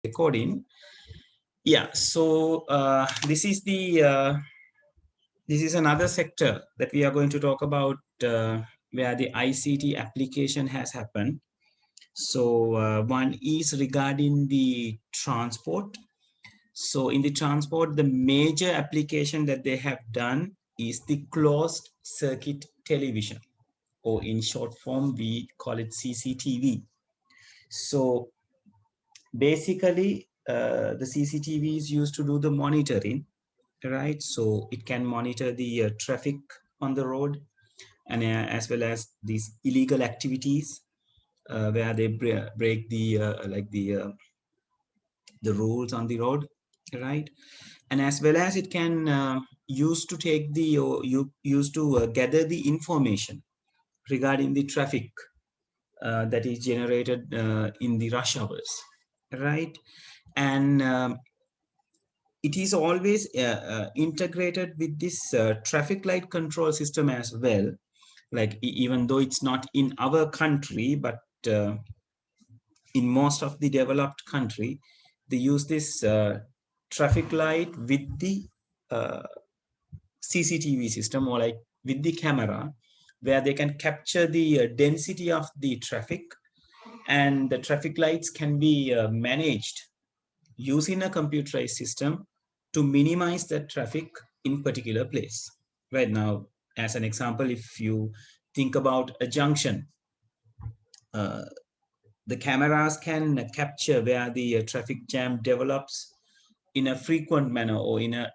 recording. Yeah, so this is another sector that we are going to talk about, where the ICT application has happened. So one is regarding the transport. So in the transport, the major application that they have done is the closed circuit television, or in short form, we call it CCTV. So basically, the CCTV is used to do the monitoring, right? So it can monitor the traffic on the road, and as well as these illegal activities where they break the the rules on the road, right? And as well as it can use to take the or you use to gather the information regarding the traffic that is generated in the rush hours, right? And it is always integrated with this traffic light control system as well. Like even though it's not in our country, but in most of the developed country, they use this traffic light with the uh, CCTV system, or like with the camera, where they can capture the density of the traffic, and the traffic lights can be managed using a computerized system to minimize the traffic in particular place. Right now, as an example, if you think about a junction, uh, the cameras can capture where the traffic jam develops in a frequent manner, or in a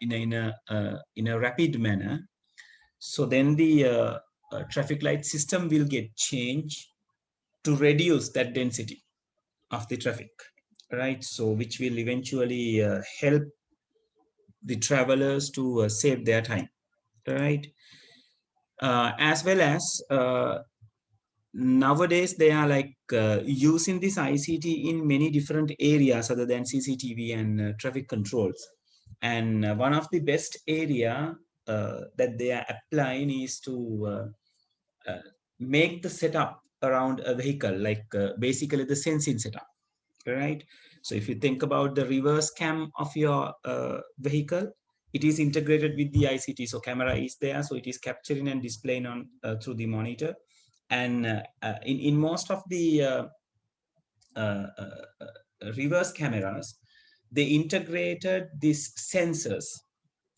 rapid manner. So then the traffic light system will get changed to reduce that density of the traffic, right? So which will eventually help the travelers to save their time, right? As well as nowadays they are like using this ICT in many different areas other than CCTV and traffic controls. And one of the best area that they are applying is to make the setup around a vehicle, like basically the sensing setup, right? So if you think about the reverse cam of your vehicle, it is integrated with the ICT. So camera is there, so it is capturing and displaying on through the monitor. And in most of the uh, uh, reverse cameras, they integrated these sensors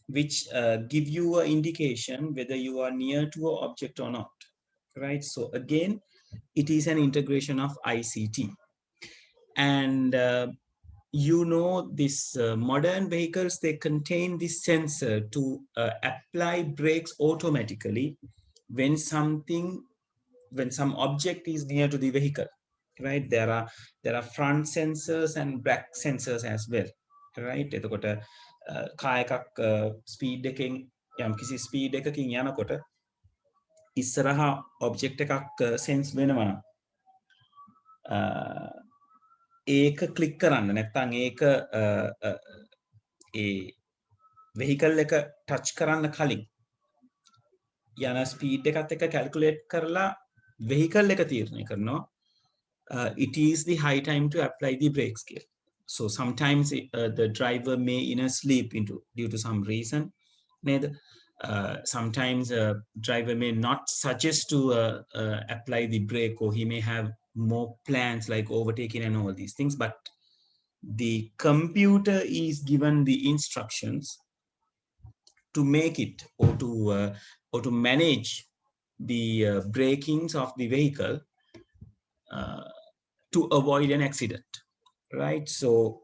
which give you an indication whether you are near to an object or not, right? So again, it is an integration of ICT. And this modern vehicles, they contain this sensor to apply brakes automatically when some object is near to the vehicle, right? There are front sensors and back sensors as well, right? එතකොට කා එකක් speed එකකින් යම් කිසි speed එකකින් යනකොට ඉස්සරහා object එකක් සෙන්ස් වෙනවා නම් ඒක ක්ලික් කරන්න නැත්නම් ඒක ඒ vehicle එක touch කරන්න කලින් යන ස්පීඩ් එකත් එක්ක calculate කරලා vehicle එක තීරණය කරනවා. It is the high time to apply the brake skill. So sometimes the driver may sleep due to some reason. Sometimes driver may not suggest to apply the brake, or he may have more plans like overtaking and all these things, but the computer is given the instructions to make it, or to manage the brakings of the vehicle to avoid an accident, right? So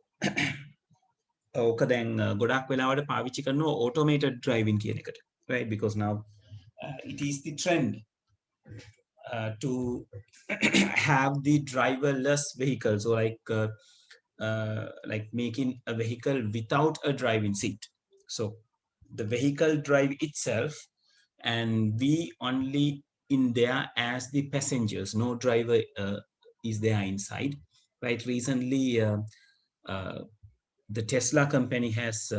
ඕක දැන් ගොඩක් වෙලාවට පාවිච්චි කරනවා automated driving කියන එකට, right? Because now it is the trend to have the driverless vehicles, or like making a vehicle without a driving seat. So the vehicle drive itself, and we only in there as the passengers, no driver is there inside, right? Recently the Tesla company has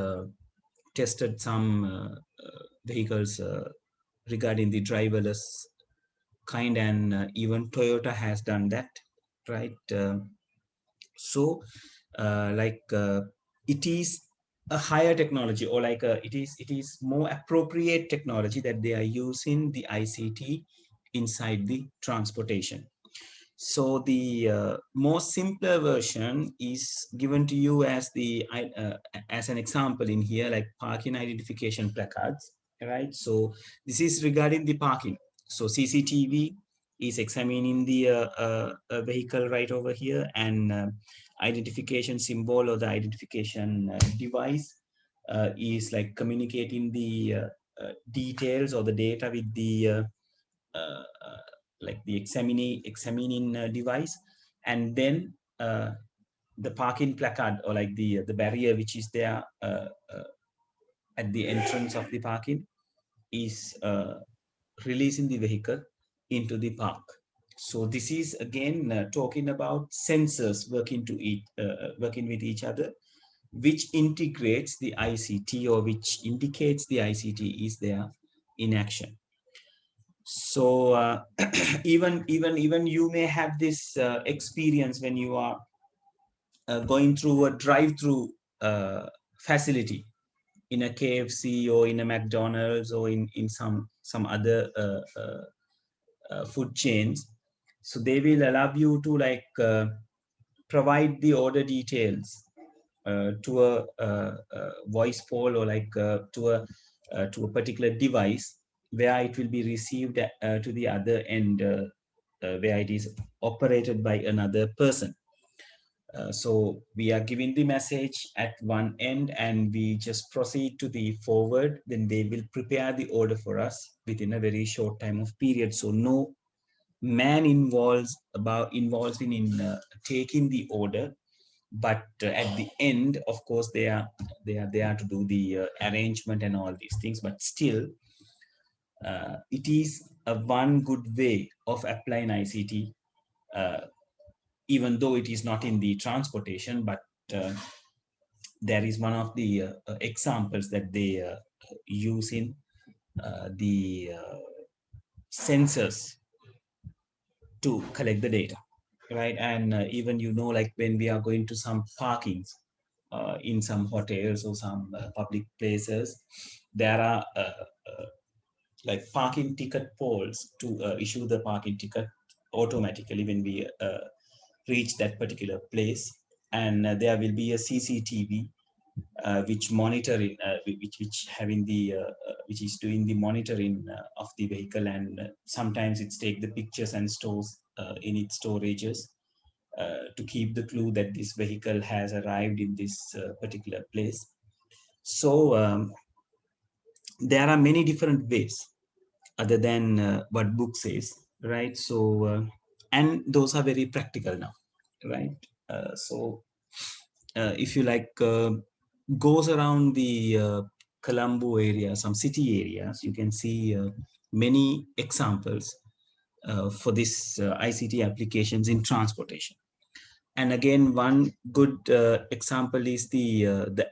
tested some vehicles regarding the driverless kind, and even Toyota has done that, right? So it is a higher technology, or it is more appropriate technology that they are using the ICT inside the transportation. So the more simpler version is given to you as an example in here, like parking identification placards, right? So this is regarding the parking. So CCTV is examining the vehicle right over here, and identification symbol or the identification device is like communicating the details or the data with the uh, like the examining device, and then the parking placard, or like the barrier which is there at the entrance of the parking, is releasing the vehicle into the park. So this is again talking about sensors working with each other, which integrates the ICT, or which indicates the ICT is there in action. So even you may have this experience when you are going through a drive-through facility in a KFC or in a McDonald's or in some other food chains. So they will allow you to provide the order details to a voice poll, or to a particular device where it will be received to the other end, where it is operated by another person. So we are giving the message at one end, and we just proceed to the forward. Then they will prepare the order for us within a very short time of period. So no man involves in taking the order, but at the end, of course, they are there to do the arrangement and all these things. But still, it is a one good way of applying ICT, uh, even though it is not in the transportation, but uh, there is one of the examples that they use in the sensors to collect the data, right? And even like when we are going to some parkings in some hotels or some public places, there are like parking ticket polls to issue the parking ticket automatically when we reach that particular place, and there will be a CCTV which monitoring which having the which is doing the monitoring of the vehicle, and sometimes it's take the pictures and stores in its storages to keep the clue that this vehicle has arrived in this particular place. So there are many different ways other than what book says, right? So and those are very practical now, right? So if you goes around the Colombo area, some city areas, you can see many examples for this ICT applications in transportation. And again, one good example is the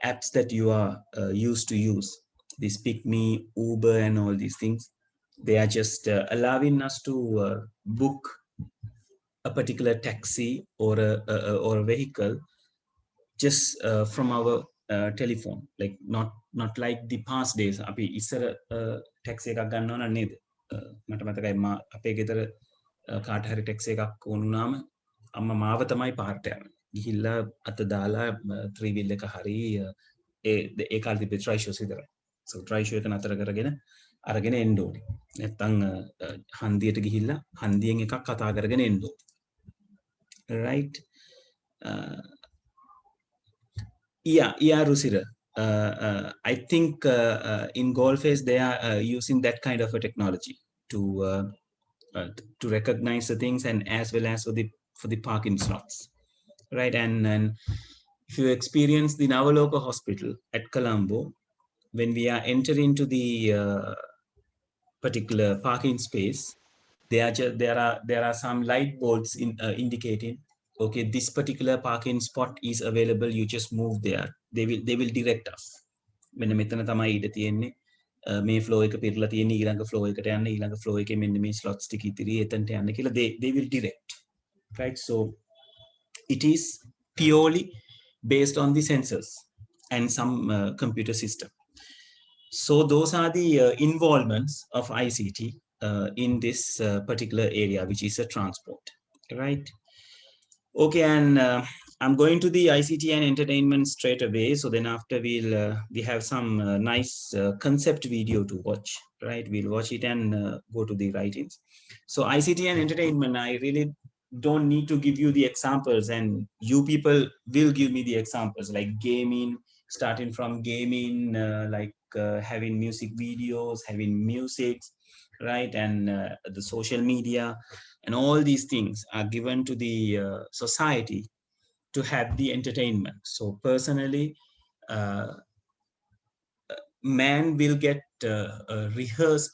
apps that you are used to use. This Pick Me, Uber, and all these things. They are just allowing us to book a particular taxi or a vehicle just from our telephone, like not like the past days. අපි ඉස්සර taxi එකක් ගන්නවා නම් නේද? මට මතකයි අපේ ගෙදර කාට හරි ටැක්සි එකක් ඕනුනාම අම්මා මාව තමයි පාරට යන්නේ. ගිහිල්ලා අත දාලා ත්‍රිවිල් එක හරි ඒ කාලේ තිබ්බේ ට්‍රයිෂෝස් විතරයි. so ට්‍රයිෂෝ එක නතර කරගෙන අරගෙන එන්න ඕනේ. නැත්තම් හන්දියට ගිහිල්ලා හන්දියෙන් එකක් කතා කරගෙන එන්න ඕනේ. right. Yeah, Rusira. I think in Goldface they are using that kind of a technology to recognize the things, and as well as for the parking slots, right? And if you experience the Navaloka Hospital at Colombo, when we are entering into the particular parking space, there are some light bulbs indicating, okay, this particular parking spot is available, you just move there. They will direct us. මෙන්න මෙතන තමයි ඉඩ තියෙන්නේ, මේ flow එක පිරලා තියෙන්නේ, ඊළඟ flow එකට යන්න, ඊළඟ ෆ්ලෝ එකේ මෙන්න මේ ස්ලොට්ස් ටික ඉතිරි එතනට යන්න කියලා they will direct, right? So it is purely based on the sensors and some computer system. So those are the involvements of ICT in this particular area, which is a transport, right? Okay, and I'm going to the ICT and entertainment straight away. So then after we have some nice concept video to watch, right? We'll watch it and go to the writings. So ICT and entertainment, I really don't need to give you the examples, and you people will give me the examples like gaming, starting from gaming, having music videos, having music, right? And the social media, and all these things are given to the society to have the entertainment. So personally, uh, man will get rehearse,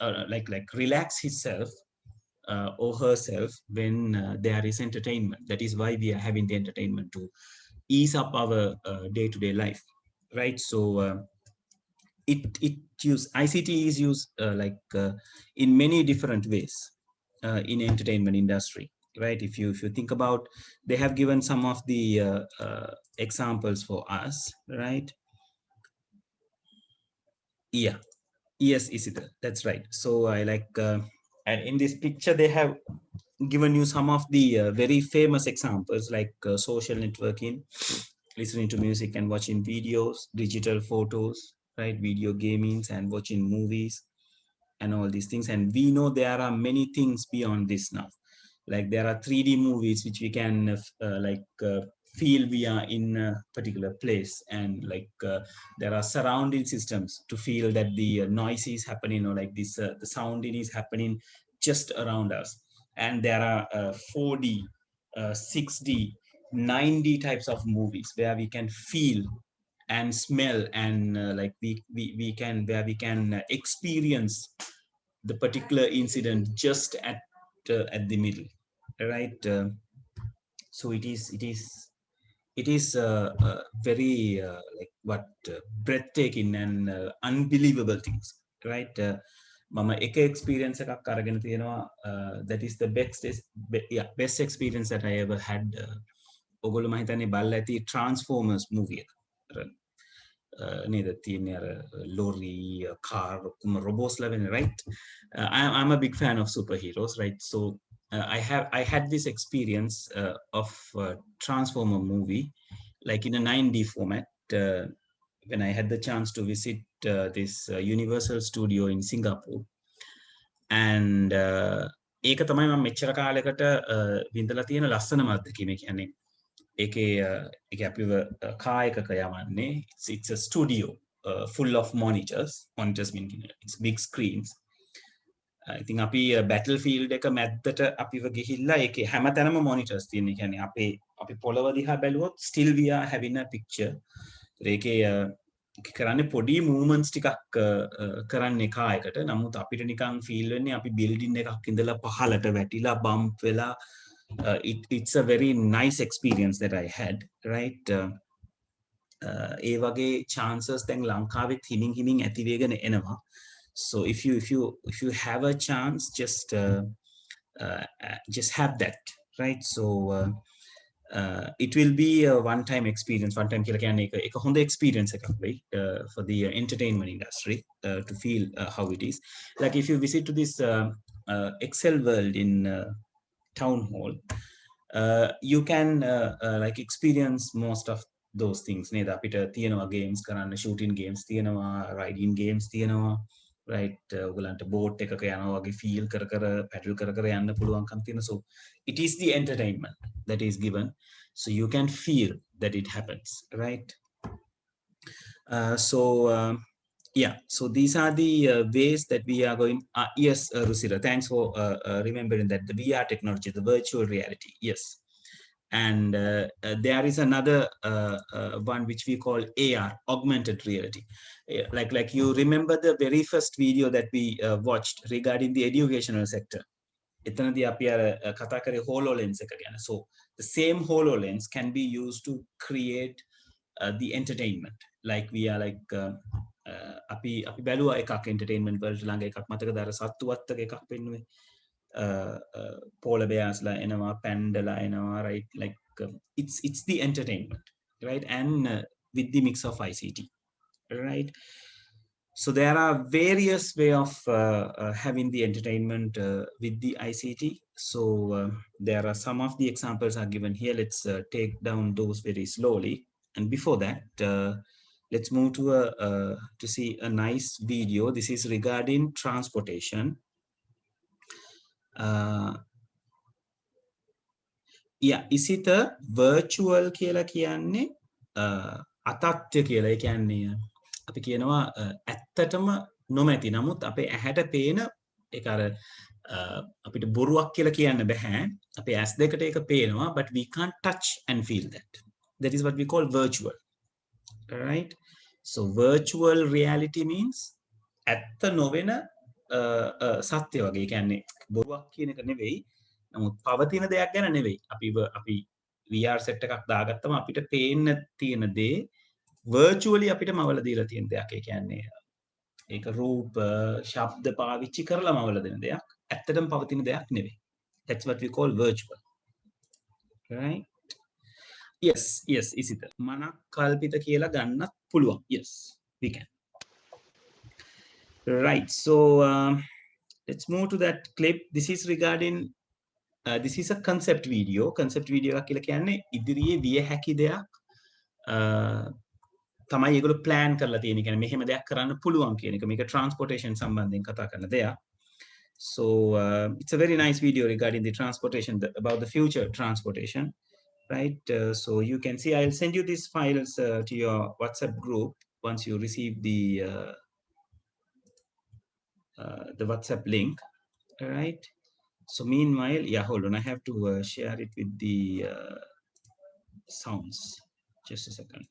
relax himself or herself when there is entertainment. That is why we are having the entertainment to ease up our day-to-day life, right? So it use ICT is used in many different ways in entertainment industry, right? If you think about, they have given some of the examples for us, right? Yeah, yes, Isita, that's right. So I and in this picture they have given you some of the very famous examples like social networking, listening to music and watching videos, digital photos, right? Video gamings and watching movies, and all these things. And we know there are many things beyond this now. Like there are 3D movies which we can feel we are in a particular place, and there are surrounding systems to feel that the noise is happening, or like this the sounding is happening just around us. And there are 4D, 6D, 9D types of movies where we can feel and smell, and we can, where we can experience the particular incident just at the middle, right? So it is very breathtaking and unbelievable things, right? මම එක experience එකක් අරගෙන තියෙනවා, that is the best experience that I ever had. ඔගොල්ලෝ මම හිතන්නේ බලලා ඇති Transformers movie එක. නේද තියෙන්නේ අර lorry, car ඔක්කොම robots ලවෙන්නේ, right? I'm a big fan of superheroes, right? So I had this experience of Transformer movie like in a 9D format when I had the chance to visit this Universal Studio in Singapore. And ඒක තමයි මම මෙච්චර කාලයකට විඳලා තියෙන ලස්සනම අත්දැකීම. කියන්නේ ඒකේ අපිව කා එකක යවන්නේ. It's a studio full of monitors meaning it's big screens. ඉතින් අපි battlefield එක මැද්දට අපිව ගිහිල්ලා ඒකේ හැමතැනම monitors තියෙන. කියන්නේ අපි පොළව දිහා බැලුවොත් still we are having a picture. ඒකේ කරන්නේ පොඩි movements ටිකක් කරන්නේ කා එකට. නමුත් අපිට නිකන් feel වෙන්නේ අපි building එකක් ඉඳලා පහළට වැටිලා bump වෙලා. It's a very nice experience that I had, right? ඒ වගේ chances දැන් ලංකාවෙත් හිමින් ඇති වෙගෙන එනවා. So if you have a chance, just have that, right? So it will be a one-time experience. One-time කියලා කියන්නේ එක හොඳ experience එකක් වෙයි for the entertainment industry to feel how it is. Like if you visit to this Excel world in town hall, you can like experience most of those things. නේද? අපිට තියෙනවා games කරන්න, shooting games තියෙනවා, riding games තියෙනවා, right? ඔයගලන්ට boat එකක යනවා වගේ feel කර paddle කර යන්න පුළුවන්කම් තියෙනවා. So it is the entertainment that is given, so you can feel that it happens, right? Yeah, so these are the ways that we are going. Yes, Rusira, thanks for remembering that, the VR technology, the virtual reality. Yes. And there is another one which we call AR, augmented reality. Like you remember the very first video that we watched regarding the educational sector. එතනදී අපි අර කතා කරේ HoloLens එක ගැන. So the same HoloLens can be used to create the entertainment. Like we are like අපි බැලුවා එකක් entertainment වලට ළඟ එකක් මතකද අර සත්තු වත්තක එකක් පෙන්නුවේ. polar bears la enawa, panda la enawa, right? Like it's the entertainment. right? And with the mix of ICT, right? So there are various way of having the entertainment with the ICT. So there are some of the examples are given here. Let's take down those very slowly. And before that, let's move to to see a nice video. This is regarding transportation. Is it a virtual කියලා කියන්නේ අතත්්‍ය කියලා. ඒ කියන්නේ අපි කියනවා ඇත්තටම නොමැති නමුත් අපේ ඇහැට පේන ඒක අර අපිට බොරුවක් කියලා කියන්න බෑ. අපේ ඇස් දෙකට ඒක පේනවා, but we can't touch and feel that. That is what we call virtual. Right? So virtual reality means ඇත්ත නොවන සත්‍ය වගේ. ඒ කියන්නේ බොරුවක් කියන එක නෙවෙයි. නමුත් පවතින දෙයක් ගැන නෙවෙයි. අපි VR set එකක් දාගත්තම අපිට පේන්න තියෙන දේ virtually අපිට මවල දීලා තියෙන දෙයක්. ඒ කියන්නේ ඒක රූප, ශබ්ද පාවිච්චි කරලා මවල දෙන දෙයක්. ඇත්තටම පවතින දෙයක් නෙවෙයි. That's what we call virtual. Right? Yes, is it. මනක් කල්පිත කියලා ගන්නත් පුළුවන්. Yes, we can. Right. So let's move to that clip. This is regarding this is a concept video. Concept video එකක් කියලා කියන්නේ ඉදිරියේ විය හැකි දෙයක් තමයි ඒගොල්ලෝ plan කරලා තියෙන. කියන්නේ මෙහෙම දෙයක් කරන්න පුළුවන් කියන එක. මේක transportation සම්බන්ධයෙන් කතා කරන දෙයක්. So it's a very nice video regarding the transportation, about the future transportation, right? So you can see, I'll send you these files to your WhatsApp group once you receive the WhatsApp link, all right? So meanwhile, yeah, hold on, I have to share it with the sounds. Just a second.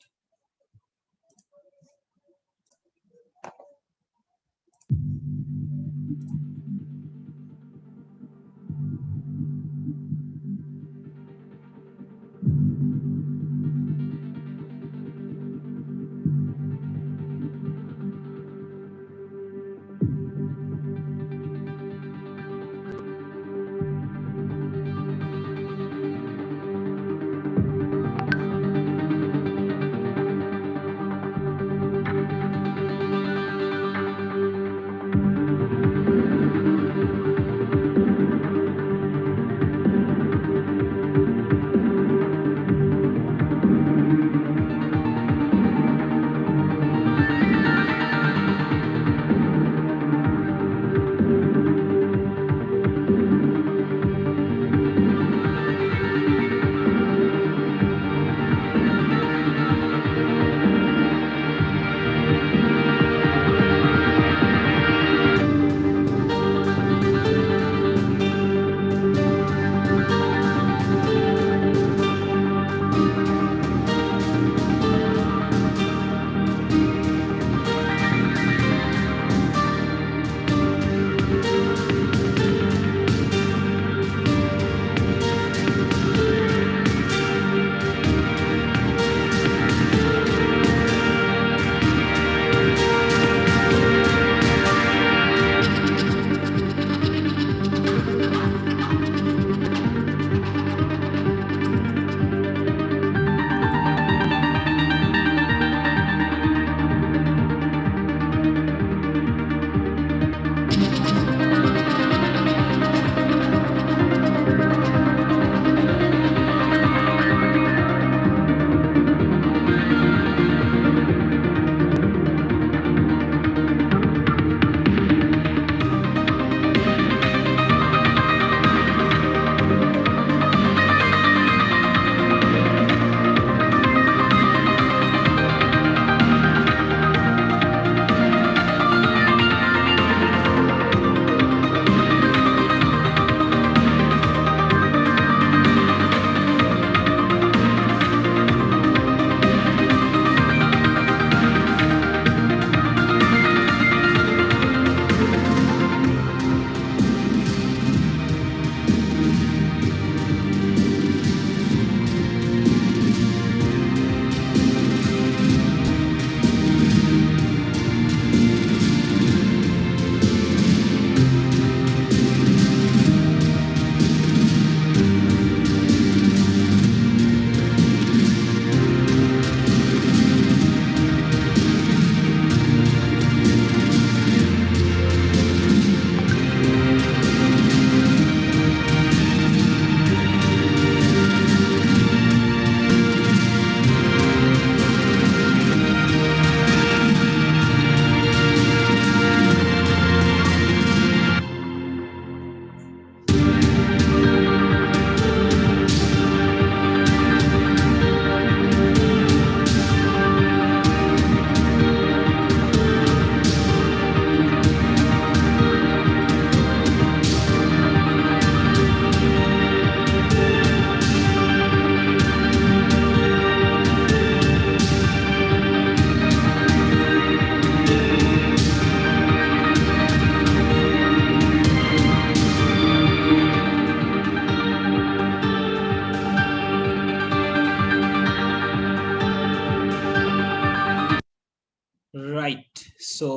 Right. So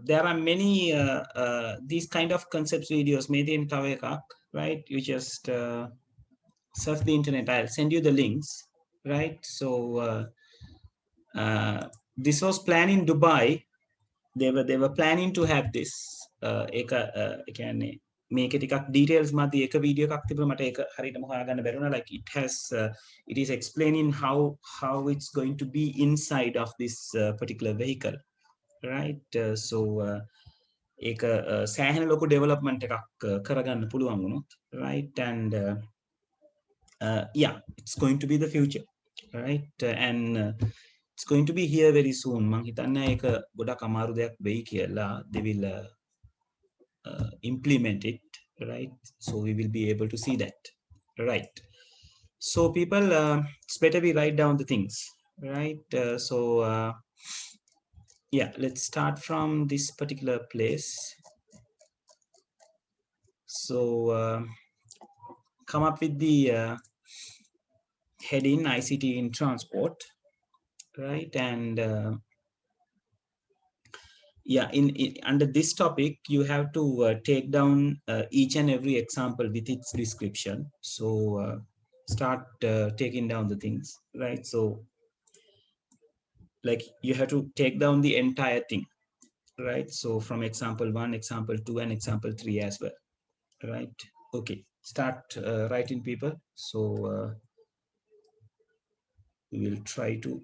there are many these kind of concepts videos made in Tawekak, right? You just surf the internet. I'll send you the links, right? So this was planned in Dubai. They were planning to have this. ඒ කියන්නේ මේක ටිකක් details මත එක video එකක් තිබුණා මට ඒක හරියටම හොයාගන්න බැරුණා. Like it is explaining how it's going to be inside of this particular vehicle, right? So ඒක සෑහෙන ලොකු development එකක් කරගන්න පුළුවන් වුණොත්, right? And yeah, it's going to be the future, right? And it's going to be here very soon. මං හිතන්නේ ඒක ගොඩක් අමාරු දෙයක් වෙයි කියලා. They will implement it, right? So we will be able to see that, right? So people, it's better we write down the things, right? Yeah, let's start from this particular place. So come up with the heading ICT in transport, right? And yeah, in under this topic you have to take down each and every example with its description. So start taking down the things, right? So like you have to take down the entire thing, right? So from example 1, example 2, and example 3 as well, right? Okay, start writing people. So we will try to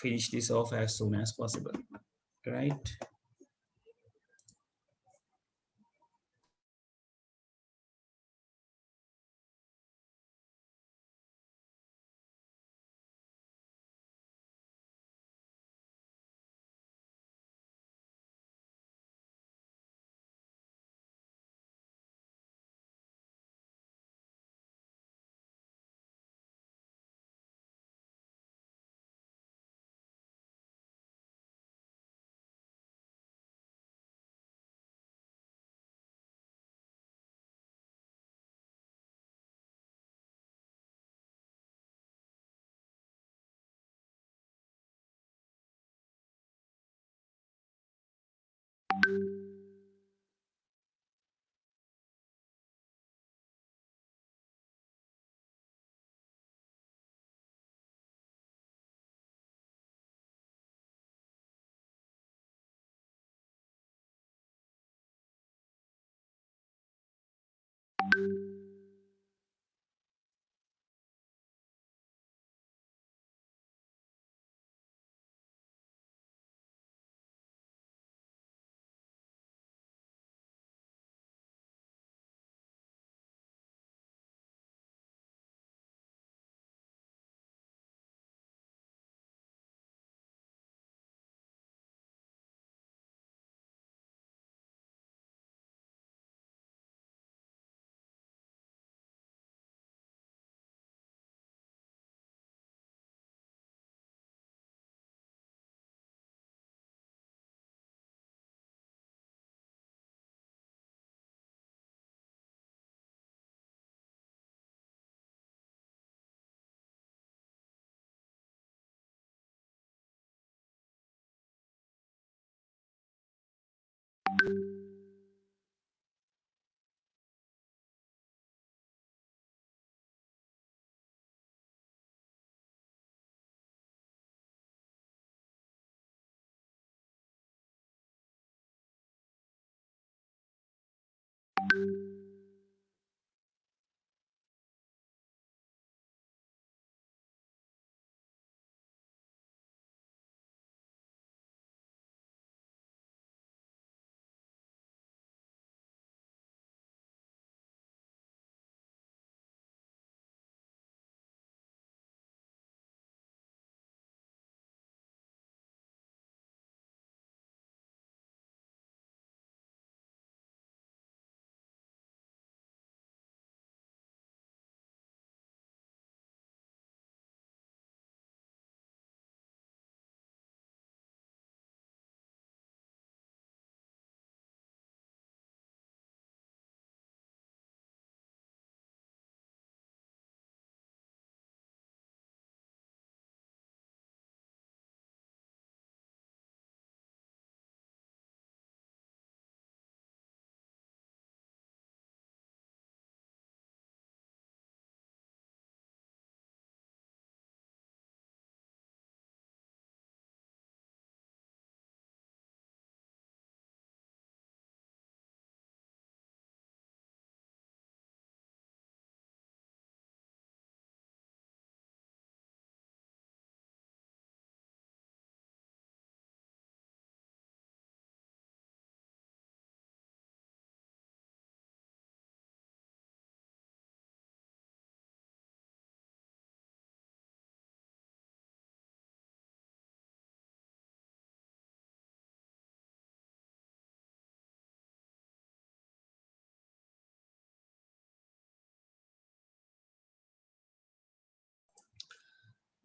finish this off as soon as possible, right?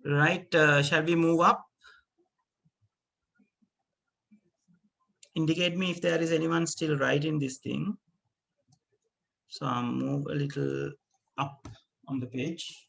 Right, shall we move up? Indicate me if there is anyone still writing this thing. So I'll move a little up on the page.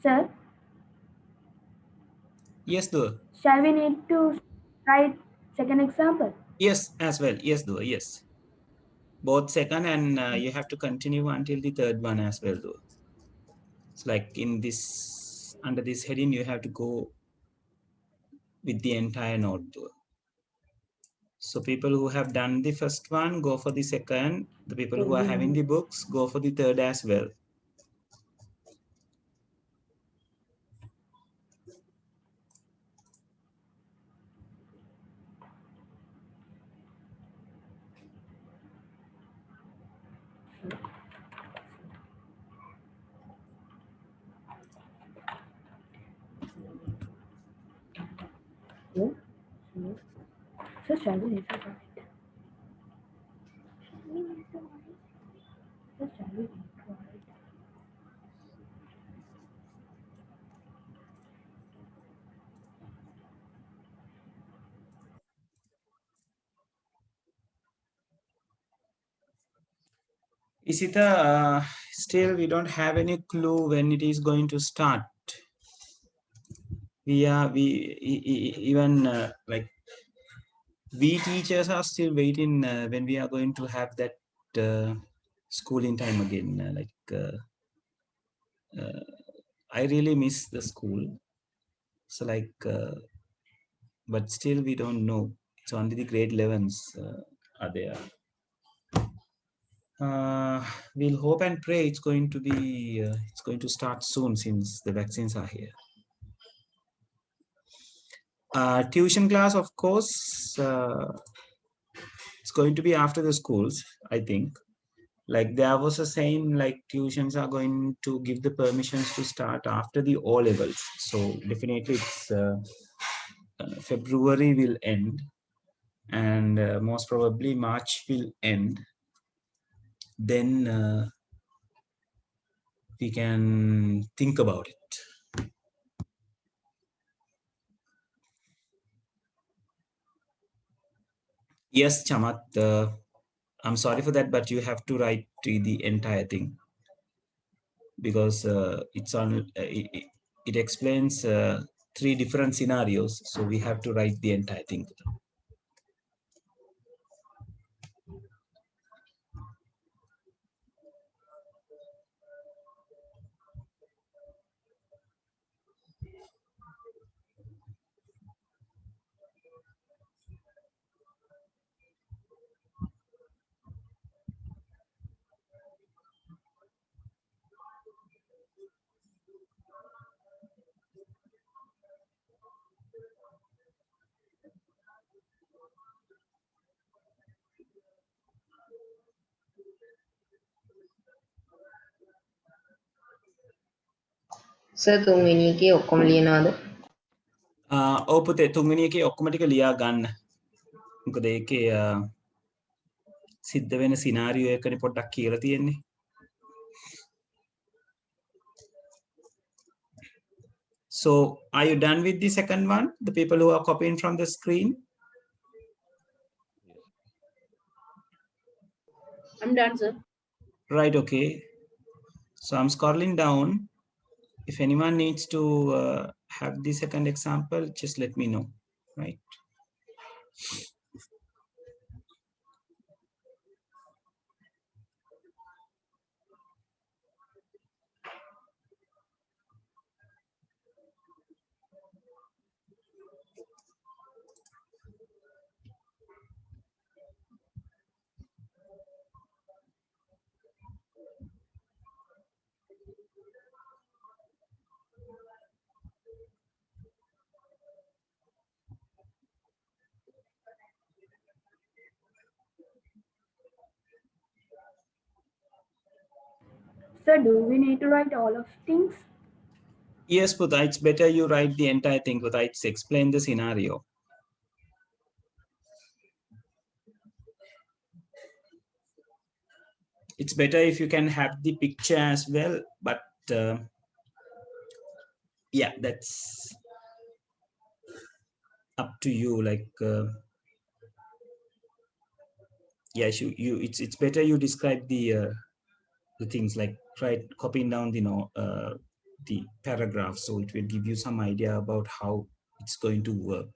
Sir, Yes, Dua. shall we need to write second example? Yes, as well. Yes, Dua. Yes. Both second and you have to continue until the third one as well, Dua. It's like in this, under this heading, you have to go with the entire note, Dua. So people who have done the first one, go for the second. The people who are having the books, go for the third as well. Yes. Yes. Sir, shall we need to write? Sir, shall we need to write? Isita, still we don't have any clue when it is going to start. Even like we teachers are still waiting when we are going to have that schooling time again. I really miss the school. So but still we don't know. It's only the grade 11s are there. We'll hope and pray it's going to start soon since the vaccines are here. Tuition class, of course, it's going to be after the schools, I think. Like there was a saying like tuitions are going to give the permissions to start after the O levels. So definitely it's February will end and most probably March will end. Then we can think about it. Yes, Chamat, I'm sorry for that, but you have to write the entire thing because it explains three different scenarios. So we have to write the entire thing. Sir තුන්වෙනි එකේ ඔක්කොම ලියනවාද? ඔව් පුතේ තුන්වෙනි එකේ ඔක්කොම ටික ලියා ගන්න. මොකද ඒකේ සිද්ධ වෙන සිනාරියෝ එකනේ පොඩ්ඩක් කියලා තියෙන්නේ. So, are you done with the second one? The people who are copying from the screen? I'm done, sir. Right, okay. So I'm scrolling down. If anyone needs to have the second example, just let me know, right? Sir, do we need to write all of things? Yes, Putha, it's better you write the entire thing, Putha. It's explain the scenario. It's better if you can have the picture as well, but yeah, that's up to you. Like, yeah, it's better you describe the things, like try copying down the paragraph, so it will give you some idea about how it's going to work.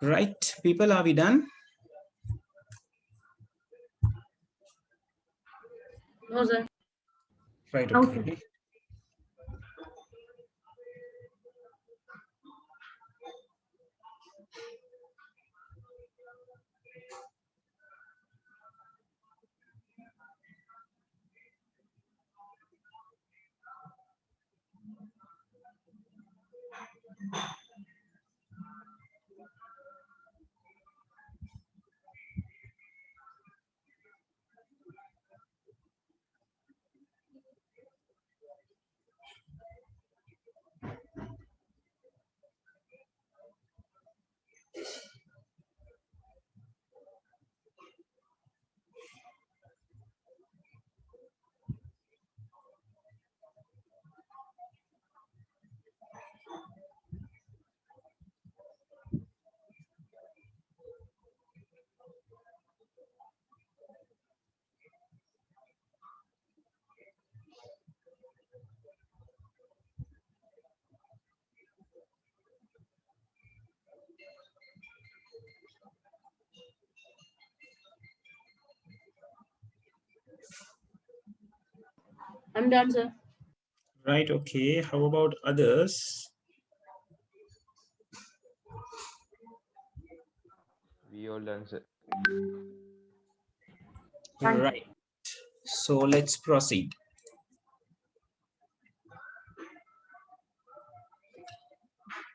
Right, people, are we done? No, sir. Right, No, okay. sir. I'm done, sir. Right, okay. How about others? We all done, sir. Right. So let's proceed.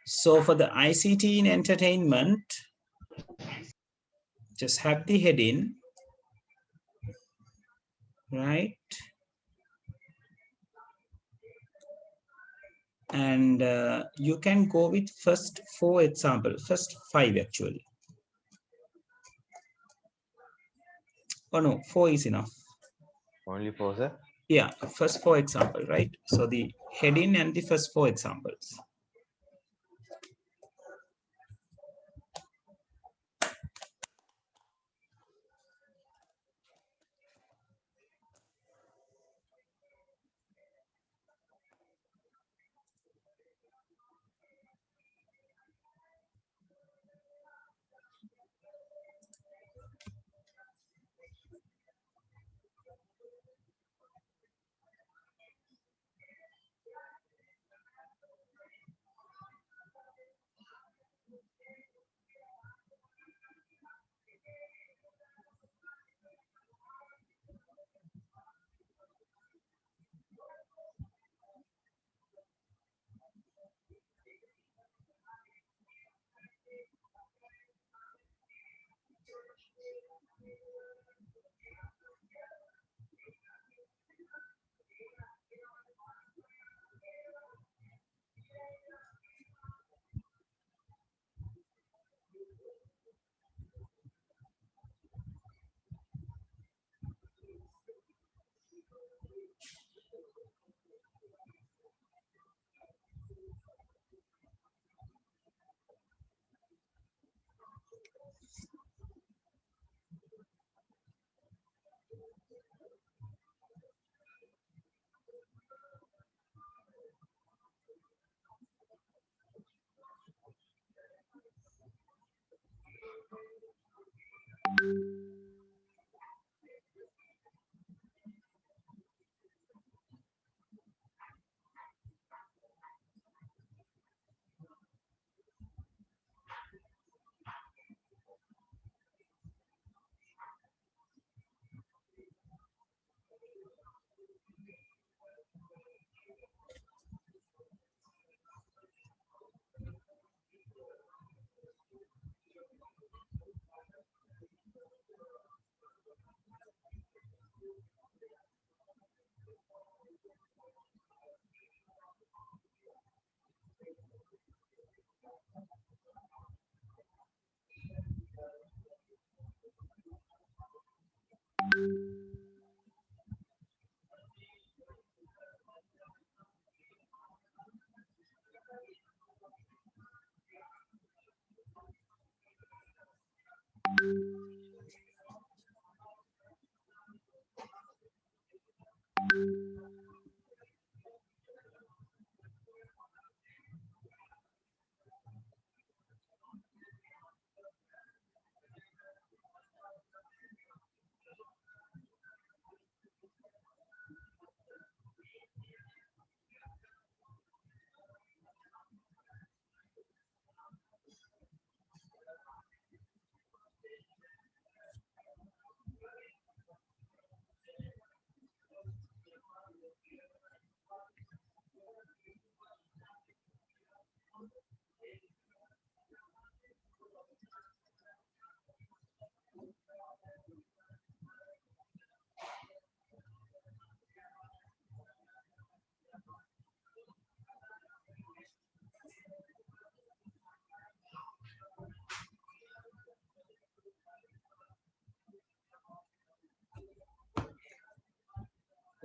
So for the ICT in entertainment, just have the heading, right? And you can go with first 4 examples, first 5 actually. Oh no, 4 is enough. Only 4, sir. Yeah, first 4 example, right? So the heading and the first 4 examples.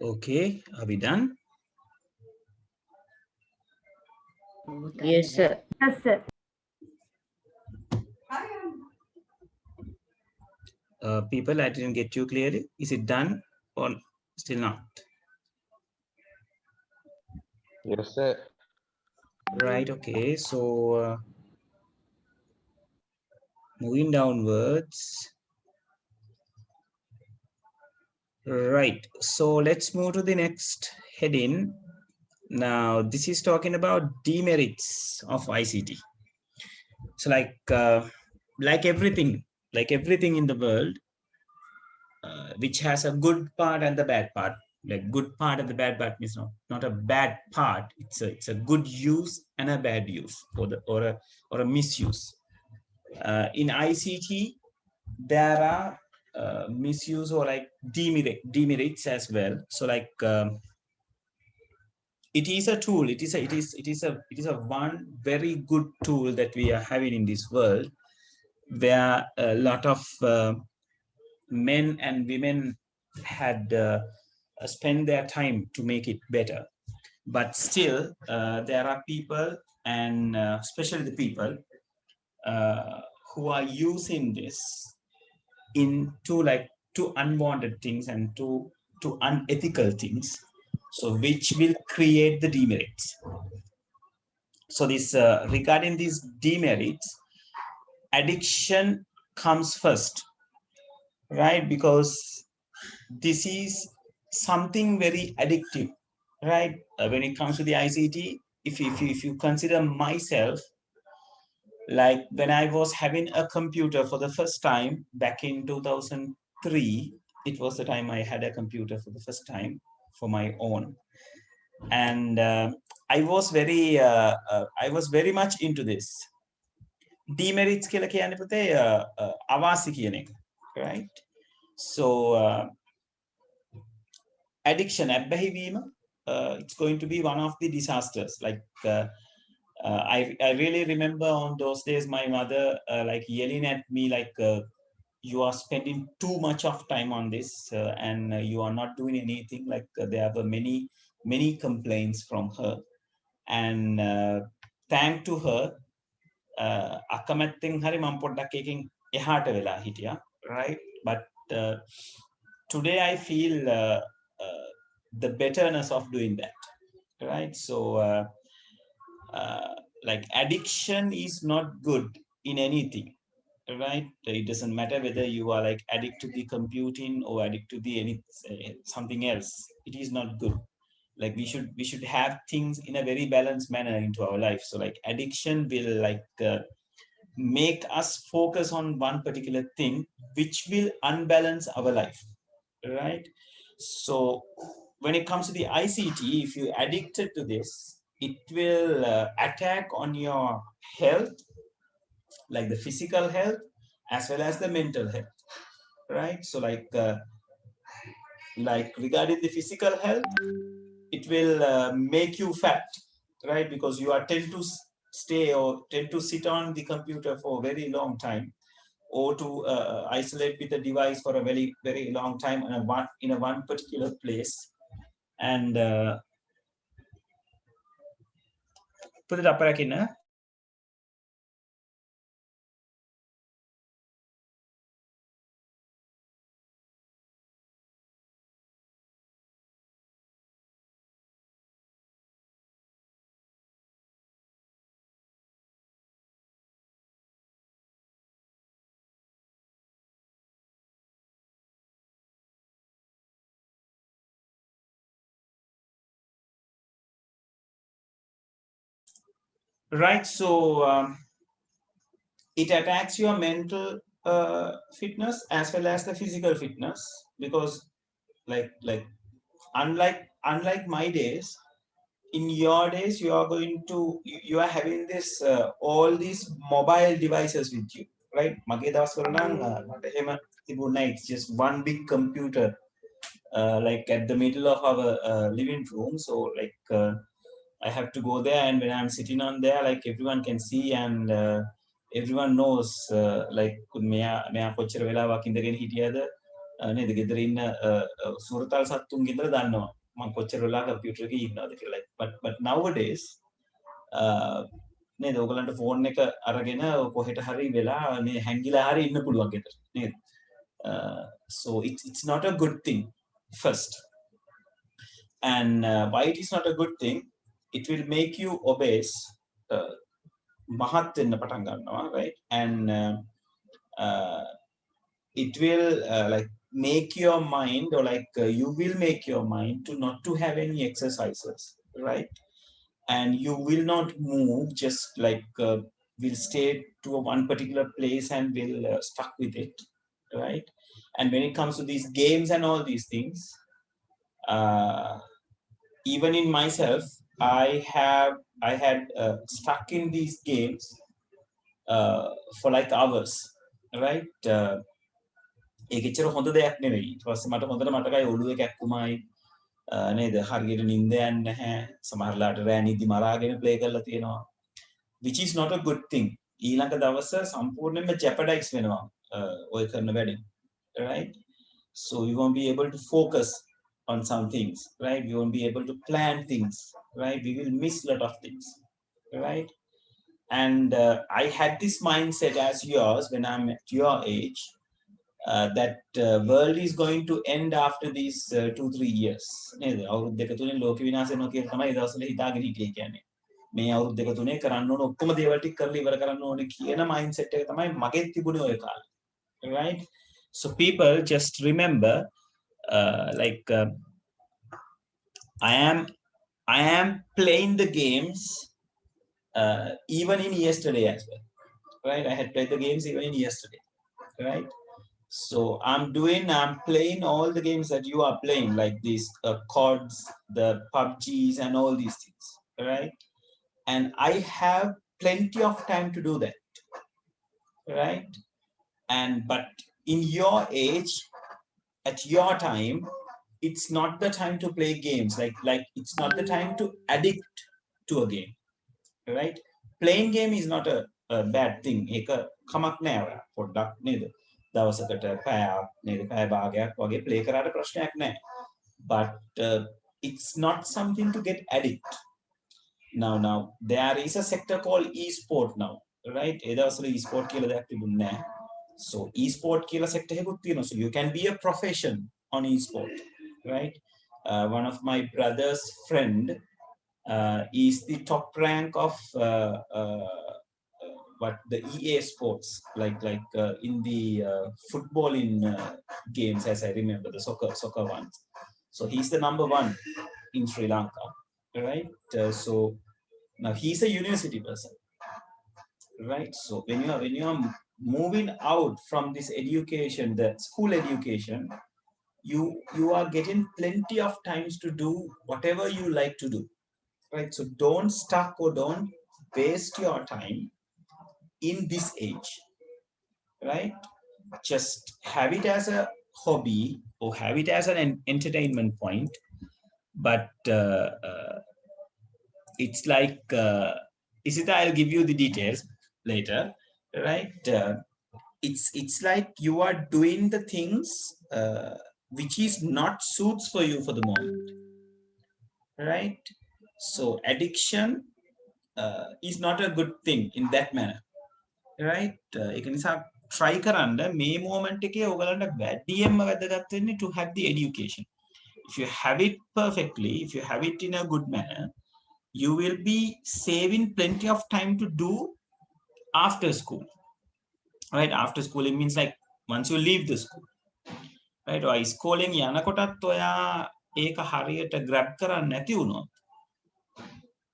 Okay, are we done? Yes, sir. Yes, sir. People, I didn't get you clearly. Is it done or still not? Yes, sir. Right, okay. So moving downwards. Right, so let's move to the next heading. Now, this is talking about demerits of ICT. So like everything in the world, which has a good part and the bad part. Like good part and the bad part means not a bad part. It's a good use and a bad use, or a misuse. In ICT, there are misuse or like demerits as well. So it is a tool. It is a one very good tool that we are having in this world, where a lot of men and women had spent their time to make it better. But still, there are people, and especially the people uh, who are using this into like to unwanted things and to unethical things, so which will create the demerits. So this regarding these demerits, addiction comes first, right? Because this is something very addictive, right? When it comes to the ICT, if you consider myself, like when I was having a computer for the first time back in 2003, it was the time I had a computer for the first time for my own. And I was very much into this. Demerits කියලා කියන්නේ පුතේ අවාසි කියන එක, right? So addiction, ඇබ්බැහිවීම, it's going to be one of the disasters. I really remember on those days my mother like yelling at me like, you are spending too much of time on this, and you are not doing anything. There were many complaints from her, and thank to her, අකමැත්තෙන් හරි මම පොඩ්ඩක් එකකින් එහාට වෙලා හිටියා, right? But today I feel the betterness of doing that, right? So like addiction is not good in anything, right? It doesn't matter whether you are like addict to the computing or addict to the something else. It is not good. Like we should have things in a very balanced manner into our life. So like addiction will like make us focus on one particular thing, which will unbalance our life, right? So when it comes to the ICT, if you addicted to this, it will attack on your health, like the physical health as well as the mental health, right? So like regarding the physical health, it will make you fat, right? Because you are tend to stay or tend to sit on the computer for a very long time, or to isolate with the device for a very very long time in a one particular place. And put it up again. Right, so it attacks your mental fitness as well as the physical fitness, because like unlike my days, in your days you are going to you are having this all these mobile devices with you, right? මගේ දවස්වල නම් මට එහෙම තිබුණේ නැහැ. It's just one big computer like at the middle of our living room. So I have to go there, and when I'm sitting on there, like everyone can see, and everyone knows like මෙයා කොච්චර වෙලාවක් ඉඳගෙන හිටියද, නේද ගෙදර ඉන්න සුරතල් සත්තුන් ගෙදර දන්නවා මම කොච්චර වෙලා කම්පියුටර් එකේ ඉන්නවද කියලා but nowadays නේද ඔයගලන්ට ෆෝන් එක අරගෙන කොහෙට හරි වෙලා මේ හැංගිලා හරි ඉන්න පුළුවන් ගෙදර නේද so it's not a good thing first and why it is not a good thing it will make you obese මහත් වෙන්න පටන් ගන්නවා right and uh, it will like make your mind or like you will make your mind to not to have any exercises right and you will not move just like will stay to one particular place and will stuck with it right and when it comes to these games and all these things even in myself I had stuck in these games for like hours right ඒක එච්චර හොඳ දෙයක් නෙවෙයි ඊට පස්සේ මට හොඳට මතකයි ඔළුවේ කැක්කුමයි නේද හරියට නිින්ද යන්නේ නැහැ සමහරලාට රෑ නිදි මරාගෙන ප්ලේ කරලා තියෙනවා which is not a good thing ඊළඟ දවස සම්පූර්ණයෙන්ම jeopardize වෙනවා ඔය කරන වැඩෙන් right so you won't be able to focus on some things right we won't be able to plan things right we will miss a lot of things right and I had this mindset as yours when I'm at your age that world is going to end after these 2-3 years නේද අවුරුදු දෙක තුනෙන් ලෝක විනාශ වෙනවා කියලා තමයි ඒ දවස්වල හිතාගෙන හිටියේ කියන්නේ මේ අවුරුදු දෙක තුනේ කරන්න ඕන ඔක්කොම දේවල් ටික කරලා ඉවර කරන්න ඕනේ කියන mindset එක තමයි මගෙත් තිබුණේ ඔය කාලේ right so people just remember like I am playing the games even in yesterday as well right I had played the games even in yesterday right so I'm playing all the games that you are playing like these CODs the PUBGs and all these things right and I have plenty of time to do that right and but in your age at your time it's not the time to play games like it's not the time to addict to a game right playing game is not a bad thing ඒක කමක් නෑ ඔයා පොඩ්ඩක් නේද දවසකට පැයක් නේද පැය භාගයක් වගේ ප්ලේ කරාට ප්‍රශ්නයක් නෑ but it's not something to get addict now there is a sector called e-sport now right ඒ දවස්වල e-sport කියලා දෙයක් තිබුණේ නෑ so e-sport කියලා sector එකකුත් තියෙනවා so you can be a profession on e-sport right one of my brother's friend is the top rank of what the EA sports like in the football in games as I remember the soccer ones so he's the number one in Sri Lanka right so now he's a university person right so when you are moving out from this education the school education you are getting plenty of times to do whatever you like to do right so don't stuck or don't waste your time in this age right just have it as a hobby or have it as an entertainment point but it's like Isita, I'll give you the details later right it's like you are doing the things which is not suits for you for the moment right so addiction is not a good thing in that manner right ඒක නිසා try කරන්න මේ moment එකේ ඔයගලන්ට වැඩියෙන්ම වැදගත් වෙන්නේ to have the education if you have it perfectly if you have it in a good manner you will be saving plenty of time to do after school right after school it means like once you leave the school right or schooling යනකොටත් ඔයා ඒක හරියට grab කරන්න නැති වුණොත්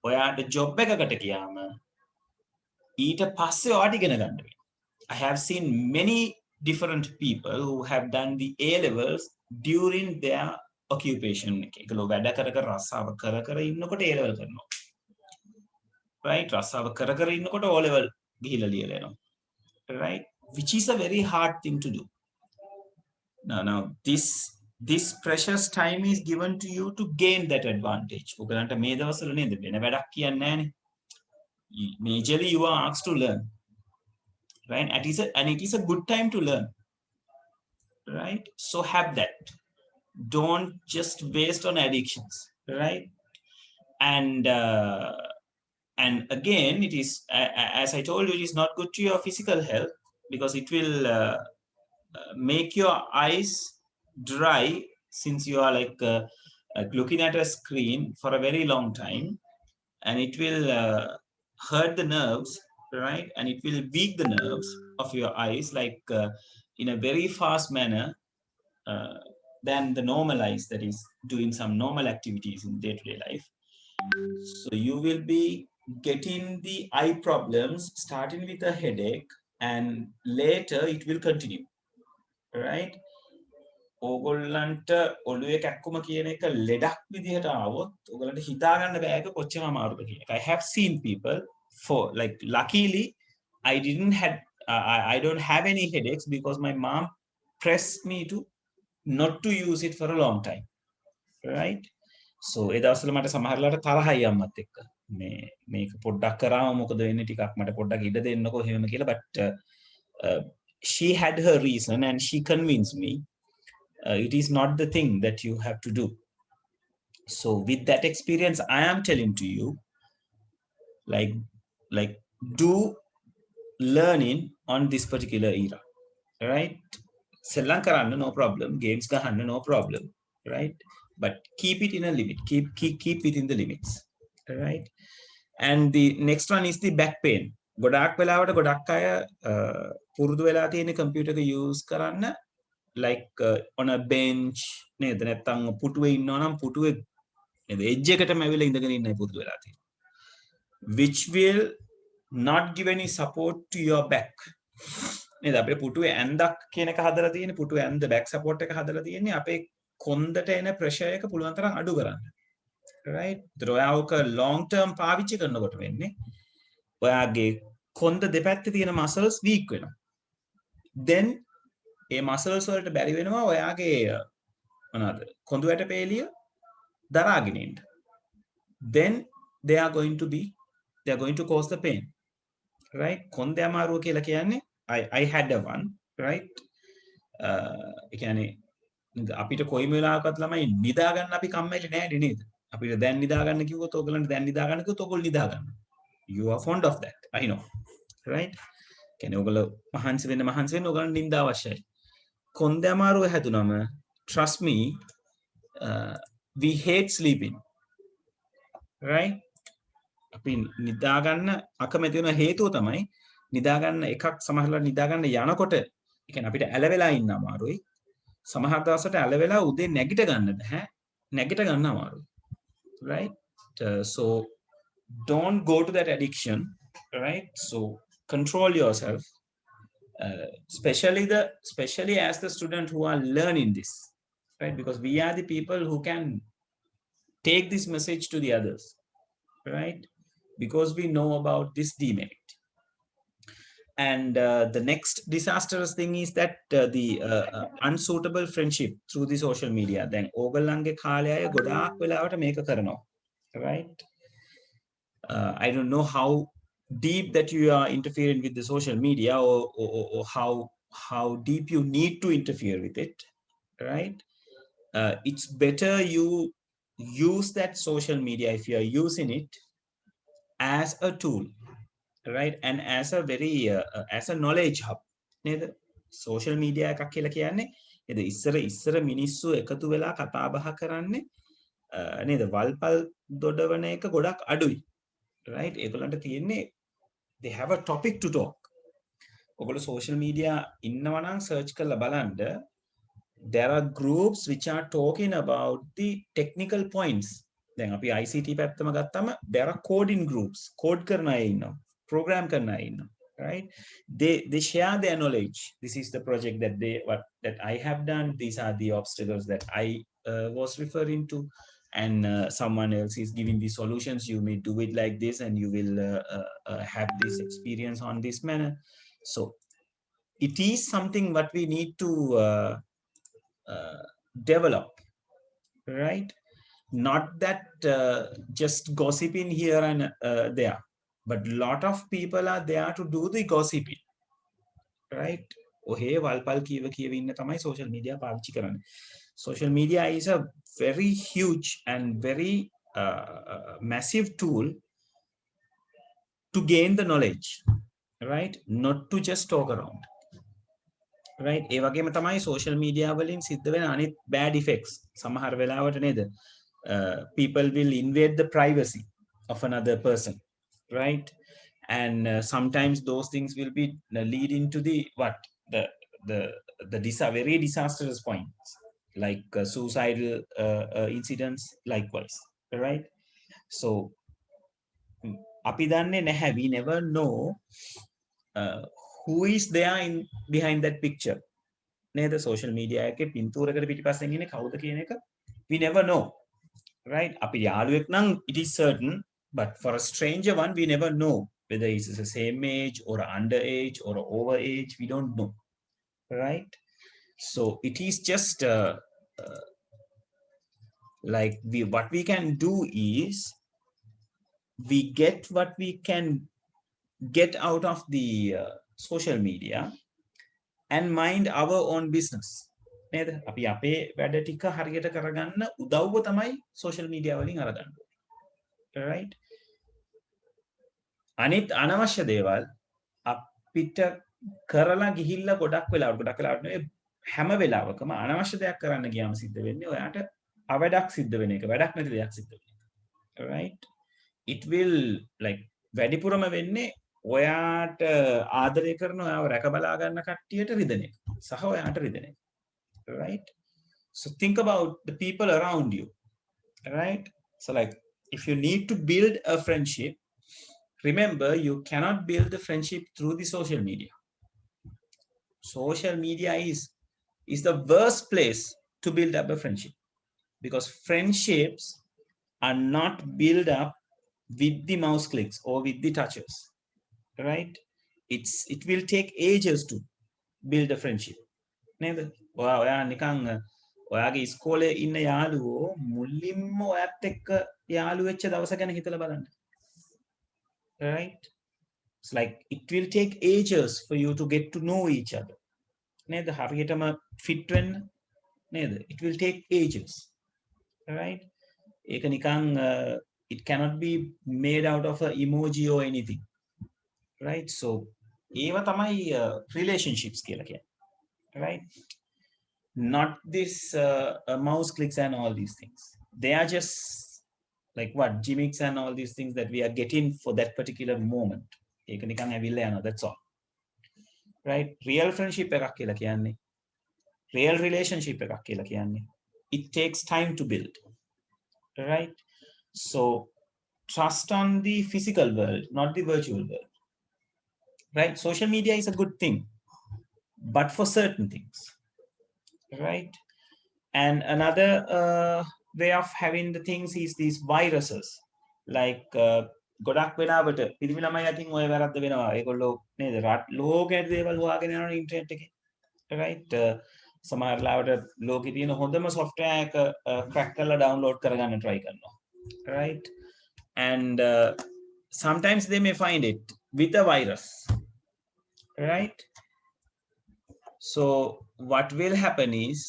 ඔයාට job එකකට ගියාම ඊට පස්සේ ඔයාට ඉගෙන ගන්න වෙනවා I have seen many different people who have done the A levels during their occupation එකල වැඩ කර කර රස්සාව කර කර ඉන්නකොට A level කරනවා right රස්සාව කර කර ඉන්නකොට O level ගිහිල්ලා ලියලා එනවා right which is a very hard thing to do now this precious time is given to you to gain that advantage ඔයගලන්ට මේ දවස්වල නේද වෙන වැඩක් කියන්නේ නැහනේ majorly you are asked to learn right and it is a good time to learn right? So have that. Don't just based on addictions, right? And again, it is as I told you, it is not good to your physical health because it will make your eyes dry since you are like looking at a screen for a very long time, and it will hurt the nerves, right? And it will weak the nerves of your eyes in a very fast manner uh, than the normal eyes that is doing some normal activities in day-to-day life. So you will be getting the eye problems starting with a headache, and later it will continue, right? ඕගොල්ලන්ට ඔළුවේ කැක්කුම කියන එක ලෙඩක් විදිහට ආවොත් ඔයගලන්ට හිතා ගන්න බෑ ඒක කොච්චර අමාරුද කියන එක. I have seen people for like luckily I didn't had I don't have any headaches because my mom pressed me to not to use it for a long time, right? So ඒ දවස්වල මට සමහරලාට තරහයි අම්මත් එක්ක මේක පොඩ්ඩක් කරාම මොකද වෙන්නේ ටිකක් මට පොඩ්ඩක් ඉඩ දෙන්නකෝ එහෙම කියලා, but she had her reason and she convinced me it is not the thing that you have to do. So with that experience I am telling to you, like do learning on this particular era, right? Sellan karanna no problem, games gahanna no problem, right? But keep it in a limit, keep within the limits, right? And the next one is the back pain. ගොඩාක් වෙලාවට ගොඩක් අය පුරුදු වෙලා තියෙන computer එක use කරන්න like on a bench නේද, නැත්නම් පුටුවේ ඉන්නවා නම් පුටුවේ නේද edge එකටම ඇවිල්ලා ඉඳගෙන ඉන්නයි පුරුදු වෙලා තියෙන්නේ, which will not give any support to your back නේද. අපේ පුටුවේ ඇඳක් කියන එක හදලා තියෙන්නේ, පුටුවේ ඇඳ back support එක හදලා තියෙන්නේ අපේ කොන්දට එන pressure එක පුළුවන් තරම් අඩු කරන්න, right? ඒතර ඔයා ඔක long term පාවිච්චි කරනකොට වෙන්නේ ඔයාගේ කොන්ද දෙපැත්තේ තියෙන muscles weak වෙනවා. then ඒ muscles වලට බැරි වෙනවා ඔයාගේ මොනවාද කොඳු වැට පේලිය දරාගෙන ඉන්න. then they are going to cause the pain, right? කොන්දේ අමාරුව කියලා කියන්නේ I had a one, right? ඒ කියන්නේ අපිට කොයිම වෙලාවකත් ළමයි නිදා ගන්න අපි කම්මැලි නෑනේ නේද? අපිට දැන් නිදා ගන්න කිව්වොත් ඔයගලන්ට දැන් නිදා ගන්න කිව්වොත් ඔයගොල්ලෝ නිදා ගන්නවා. You are fond of that, I know, right? කියන්නේ ඔයගොල්ලෝ මහන්සි වෙන්න ඔයගලන්ට නිින්ද අවශ්‍යයි. කොන්දේ අමාරුව හැදුනම trust me, we hate sleeping, right? අපි නිදා ගන්න අකමැති වෙන හේතුව තමයි නිදා ගන්න එකක් සමහරවල් නිදා ගන්න යනකොට ඒ කියන්නේ අපිට ඇලවෙලා ඉන්න අමාරුයි. සමහර දවසට ඇලවෙලා උදේ නැගිට ගන්න බෑ. නැගිට ගන්න අමාරුයි, right? So don't go to that addiction, right? So control yourself, especially as the student who are learning this, right? Because we are the people who can take this message to the others, right? Because we know about this demerit. And the next disastrous thing is that the unsuitable friendship through the social media. Then ඕගොල්ලන්ගේ කාලය අය ගොඩාක් වෙලාවට මේක කරනවා, right? I don't know how deep that you are interfering with the social media, or how deep you need to interfere with it, right? It's better you use that social media, if you are using it, as a tool, right? And as a knowledge hub නේද? social media එකක් කියලා කියන්නේ නේද ඉස්සර මිනිස්සු එකතු වෙලා කතා බහ කරන්නේ නේද වල්පල් දොඩවන එක ගොඩක් අඩුයි, right? ඒගොල්ලන්ට තියෙන්නේ they have a topic to talk. ඔයගොල්ලෝ social media ඉන්නවා නම් search කරලා බලන්න, there are groups which are talking about the technical points. දැන් අපි ICT පැත්තම ගත්තම there are coding groups, code කරන අය ඉන්නවා, program කරන අය ඉන්නවා, right? They share their knowledge. This is the project that I have done, these are the obstacles that I was referring to, and someone else is giving the solutions. You may do it like this and you will have this experience on this manner. So it is something what we need to develop, right? Not that just gossiping here and there, but a lot of people are there to do the gossiping, right? ඔහේ වල්පල් කියව ඉන්න තමයි social media පාවිච්චි කරන්නේ. Social media is a very huge and very massive tool to gain the knowledge, right? Not to just talk around, right? ඒ වගේම තමයි social media වලින් සිද්ධ වෙන අනිත් bad effects. සමහර වෙලාවට නේද? People will invade the privacy of another person, right? And sometimes those things will be leading to the the very disastrous points, like suicidal incidents likewise, right? So අපි දන්නේ නැහැ, we never know who is there in behind that picture. නේද? social media එකේ පින්තූරකට පිටිපස්සෙන් ඉන්නේ කවුද කියන එක we never know, right? අපි යාළුවෙක් නම් it is certain, but for a stranger one we never know whether he's the same age or underage or over age. We don't know, right? So it is just like what we can do is we get what we can get out of the social media and mind our own business. නේද? අපි අපේ වැඩ ටික හරියට කරගන්න උදව්ව තමයි social media වලින් අරගන්න. right? අනිත් අනවශ්‍ය දේවල් අපිට කරලා ගිහිල්ලා ගොඩක් වෙලාවට නෙවෙයි හැම වෙලාවකම අනවශ්‍ය දෙයක් කරන්න ගියාම සිද්ධ වෙන්නේ ඔයාට අවඩක් සිද්ධ වෙන එක. වැඩක් නැති දෙයක් සිද්ධ වෙන එක. right? It will like වැඩිපුරම වෙන්නේ ඔයාට ආදරය කරන ඔයාව රැක බලා ගන්න කට්ටියට රිදෙන එක. සහ ඔයාට රිදෙන එක. right? So think about the people around you. right? So like if you need to build a friendship, remember you cannot build a friendship through the social media. Social media is the worst place to build up a friendship, because friendships are not built up with the mouse clicks or with the touches, right? It will take ages to build a friendship. නේද? ඔයා නිකන් ඔයාගේ ඉස්කෝලේ ඉන්න යාළුවෝ මුලින්ම ඔයත් එක්ක යාළු වෙච්ච දවස ගැන හිතලා බලන්න. right? It's like it will take ages for you to get to know each other. නේද? හරියටම fit වෙන්න නේද? It will take ages. right? ඒක නිකන් it cannot be made out of an emoji or anything. right? So ඒව තමයි relationships කියලා කියන්නේ. right? Not this mouse clicks and all these things. They are just like what gimmicks and all these things that we are getting for that particular moment. ඒක නිකන් ඇවිල්ලා යනවා, that's all. right? Real friendship එකක් කියලා කියන්නේ, real relationship එකක් කියලා කියන්නේ, it takes time to build. right? So trust on the physical world, not the virtual world. right? Social media is a good thing, but for certain things. right? And another way of having the things is these viruses, like ගොඩක් වෙලාවට පිරිමි ළමයි අතින් ඔය වැරද්ද වෙනවා. ඒගොල්ලෝ නේද ලෝකයේ දේවල් හොයාගෙන යනවා ඉන්ටර්නෙට් එකේ. right? සමහර ලාවට ලෝකේ තියෙන හොඳම software එක crack කරලා download කරගන්න try කරනවා. right? And sometimes they may find it with a virus. right? So what will happen is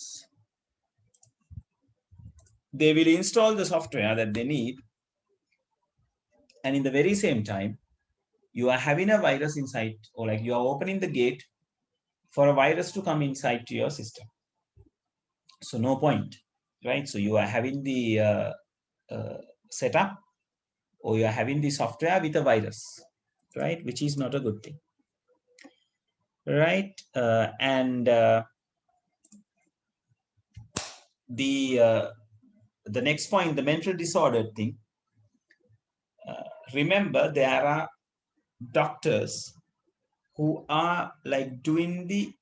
they will install the software that they need, and in the very same time you are having a virus inside, or like you are opening the gate for a virus to come inside to your system. So no point, right? So you are having the setup, or you are having the software with a virus, right? Which is not a good thing. right? And the next point, the mental disorder thing. Remember, there are doctors who are like doing the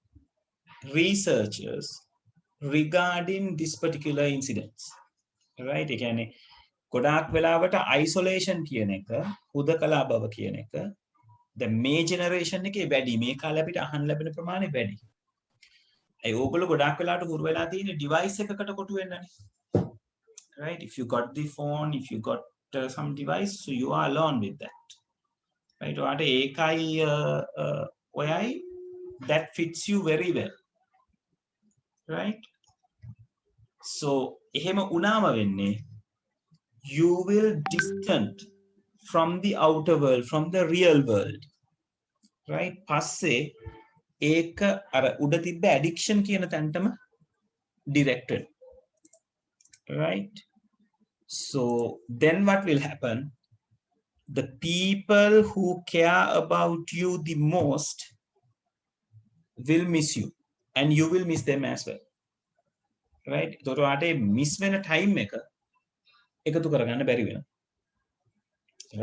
researchers regarding this particular incidents. right? ඒ කියන්නේ ගොඩාක් වෙලාවට isolation කියන එක, හුදකලා බව කියන එක the මේ generation එකේ වැඩි. මේ කාලේ අපිට අහන්න ලැබෙන ප්‍රමාණය වැඩි. ඒ ඕගොල්ලෝ ගොඩාක් වෙලාවට හුරු වෙලා තියෙන device එකකට කොටු වෙන්නනේ. right? If you got the phone, if you got some device, so you are alone with that. right? ඔයාට ඒකයි ඔයයි that fits you very well, right? So එහෙම උනාම වෙන්නේ you will distant from the outer world, from the real world, right? පස්සේ ඒක අර උඩ තිබ්බ addiction කියන තැනටම directed, right? So then what will happen? The people who care about you the most will miss you and you will miss them as well, right? එතකොට ආට miss වෙන time එක එකතු කරගන්න බැරි වෙනවා,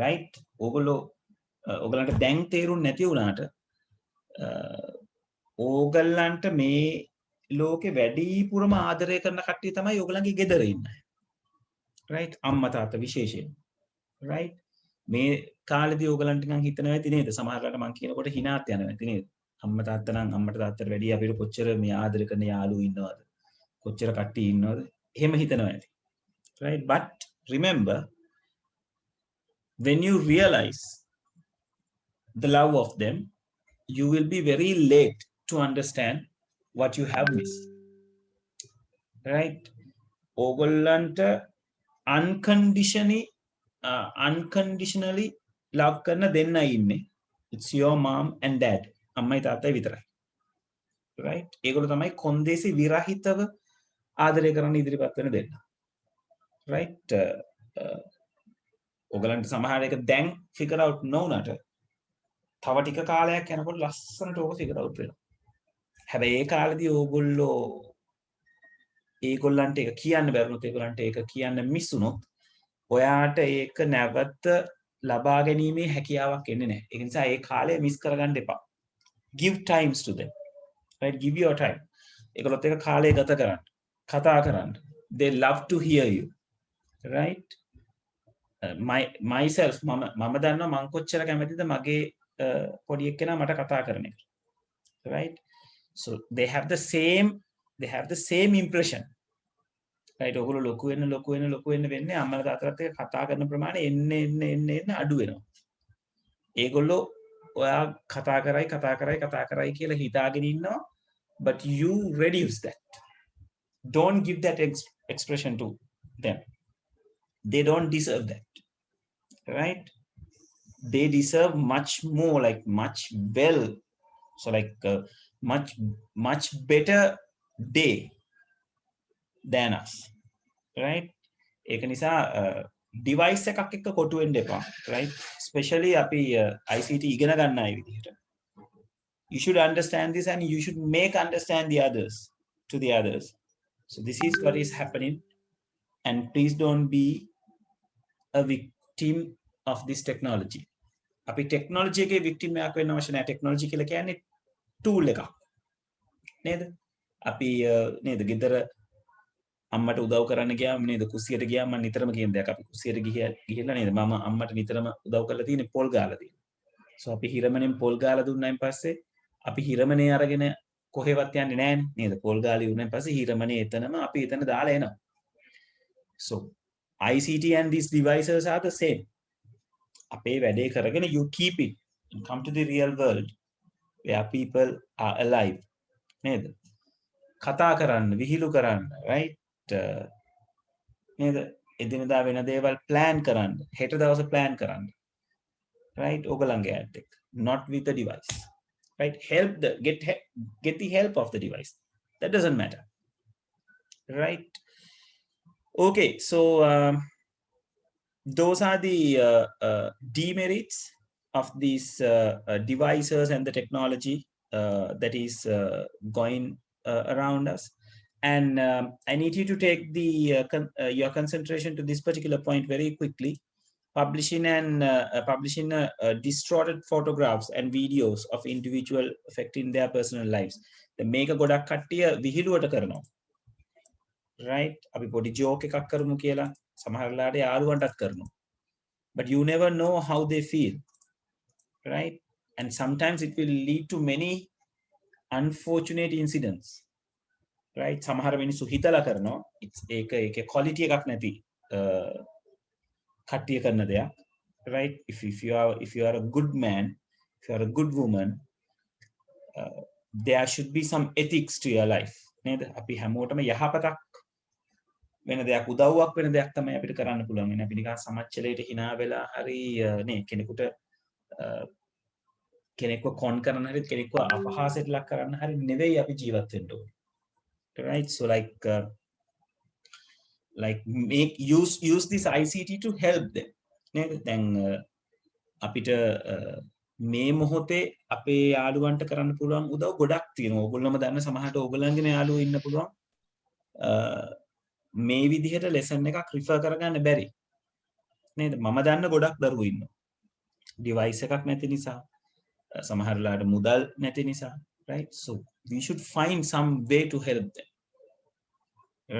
right? ඕගොල්ලන්ට දැන් තේරුම් නැති වුණාට ඕගොල්ලන්ට මේ ලෝකේ වැඩිපුරම ආදරය කරන කට්ටිය තමයි ඕගොල්ලන්ගේ ගෙදර ඉන්නේ, right? අම්මා තාත්තා විශේෂයෙන්, right? මේ කාලෙදී ඕගොල්ලන්ට නිකන් හිතනවා ඇති නේද? සමහරවිට මම කියනකොට හිනාත් යනවා ඇති නේද? අම්මා තාත්තා නම් අම්මට තාත්තට වැඩිය අපිට කොච්චර මේ ආදර කරන යාළුවෝ ඉන්නවද? කොච්චර කට්ටිය ඉන්නවද? එහෙම හිතනවා ඇති, right? But remember, when you realize the love of them, you will be very late to understand what you have missed, right? ඕගොල්ලන්ට unconditionally love කරන දෙන්නයි ඉන්නේ. It's your mom and dad. අම්මයි තාත්තයි විතරයි, right? ඒගොල්ලෝ තමයි කොන්දේසි විරහිතව ආදරය කරන්න ඉදිරිපත් වෙන දෙන්න, right? ඕගොල්ලන්ට සමහර එක දැන් figure out නොවුනට තව ටික කාලයක් යනකොට ලස්සනට ඕක figure out වෙනවා. හැබැයි ඒ කාලෙදී ඕගොල්ලෝ ඒගොල්ලන්ට ඒක කියන්න බැරුණොත්, ඒගොල්ලන්ට ඒක කියන්න මිස් වුණොත්, ඔයාට ඒක නැවත ලබා ගැනීමේ හැකියාවක් එන්නේ නැහැ. ඒ නිසා ඒ කාලය මිස් කරගන්න එපා. Give times to them, right? Give your time. ඒගොල්ලොත් එක කාලය ගත කරන්න, කතා කරන්න. They love to hear you, right? Myself මම දන්නවා මං කොච්චර කැමතිද මගේ පොඩි එක්කෙනා මට කතා කරන එක, right? So they have the same impression, right? ඔගොල්ලෝ ලොකු වෙන්න වෙන්නේ අම්මලා තාත්තලාත් එක්ක කතා කරන ප්‍රමාණය එන්න අඩු වෙනවා. ඒගොල්ලෝ ඔයා කතා කරයි කියලා හිතාගෙන ඉන්නවා, but you reduce that. Don't give that expression to them. They don't deserve that, right? They deserve much more, like much well, so like much better day than us, right? ඒක නිසා device එකක් එක්ක කොටු වෙන්න එපා, right? Especially අපි ICT ඉගෙන ගන්න අය විදිහට. You should understand this and you should make understand the others to the others. So this is what is happening, and please don't be a victim of this technology. අපි technology එකේ victim එකක් වෙන්න අවශ්‍ය නැහැ. technology කියලා කියන්නේ tool එකක් නේද? අපි නේද ගෙදර අම්මට උදව් කරන්න ගියාම නේද කුස්සියට ගියාම මම නිතරම කියන දෙයක්, අපි කුස්සියට ගිහිල්ලා නේද මම අම්මට නිතරම උදව් කරලා තියෙන්නේ පොල් ගාලා තියෙනවා. So අපි හිරමණෙන් පොල් ගාලා දුන්නායින් පස්සේ අපි හිරමණේ අරගෙන කොහෙවත් යන්නේ නැහැ නේද? පොල් ගාලා ඉවරනයින් පස්සේ හිරමණේ එතනම අපි එතන දාලා එනවා. So ICT and these devices are the same. අපේ වැඩේ කරගෙන you keep it and come to the real world where people are alive, නේද? කතා කරන්න, විහිළු කරන්න, right? නේද? එදිනදා වෙන දේවල් plan කරන්න, හෙට දවස plan කරන්න, right? ඕගලන්ගේ ඇත් එක්ක, not with the device, right? Get the help of the device. That doesn't matter, right? Okay, so those are the demerits of these devices and the technology that is going around us. And I need you to take your concentration to this particular point very quickly. Publishing distorted photographs and videos of individual affecting their personal lives. The make a godak kattiya vihiluwata karanawa, right? අපි පොඩි joke එකක් කරමු කියලා සමහරලාට යාළුවන්ටත් කරනවා, but you never know how they feel, right? And sometimes it will lead to many unfortunate incidents, right? සමහර මිනිස්සු හිතලා කරනවා, ඒක quality එකක් නැති කට්ටිය කරන දෙයක්, right? If you are a good man, if you are a good woman, there should be some ethics to your life. නේද? අපි හැමෝටම යහපතක් වෙන දෙයක් උදව්වක් වෙන දෙයක් තමයි අපිට කරන්න පුළුවන්. වෙන අපි නිකන් සමච්චලයට hina වෙලා හරි නේ කෙනෙකුට කෙනෙක්ව කොන් කරන්න හරි කෙනෙක්ව අපහාසයට ලක් කරන්න හරි නෙවෙයි අපි ජීවත් වෙන්න ඕනේ. Right? So like make use this ICT to help them. නේද? දැන් අපිට මේ මොහොතේ අපේ යාළුවන්ට කරන්න පුළුවන් උදව් ගොඩක් තියෙනවා. ඕගොල්ලෝම දන්න සමහරට ඕගොල්ලන්ගේම යාළුවෝ ඉන්න පුළුවන්. මේ විදිහට ලෙසන් එකක් රිෆර් කරගන්න බැරි. නේද? මම දන්න ගොඩක් දරුවෝ ඉන්නවා. ඩිවයිස් එකක් නැති නිසා, සමහරලාට මුදල් නැති නිසා, right? So we should find some way to help them.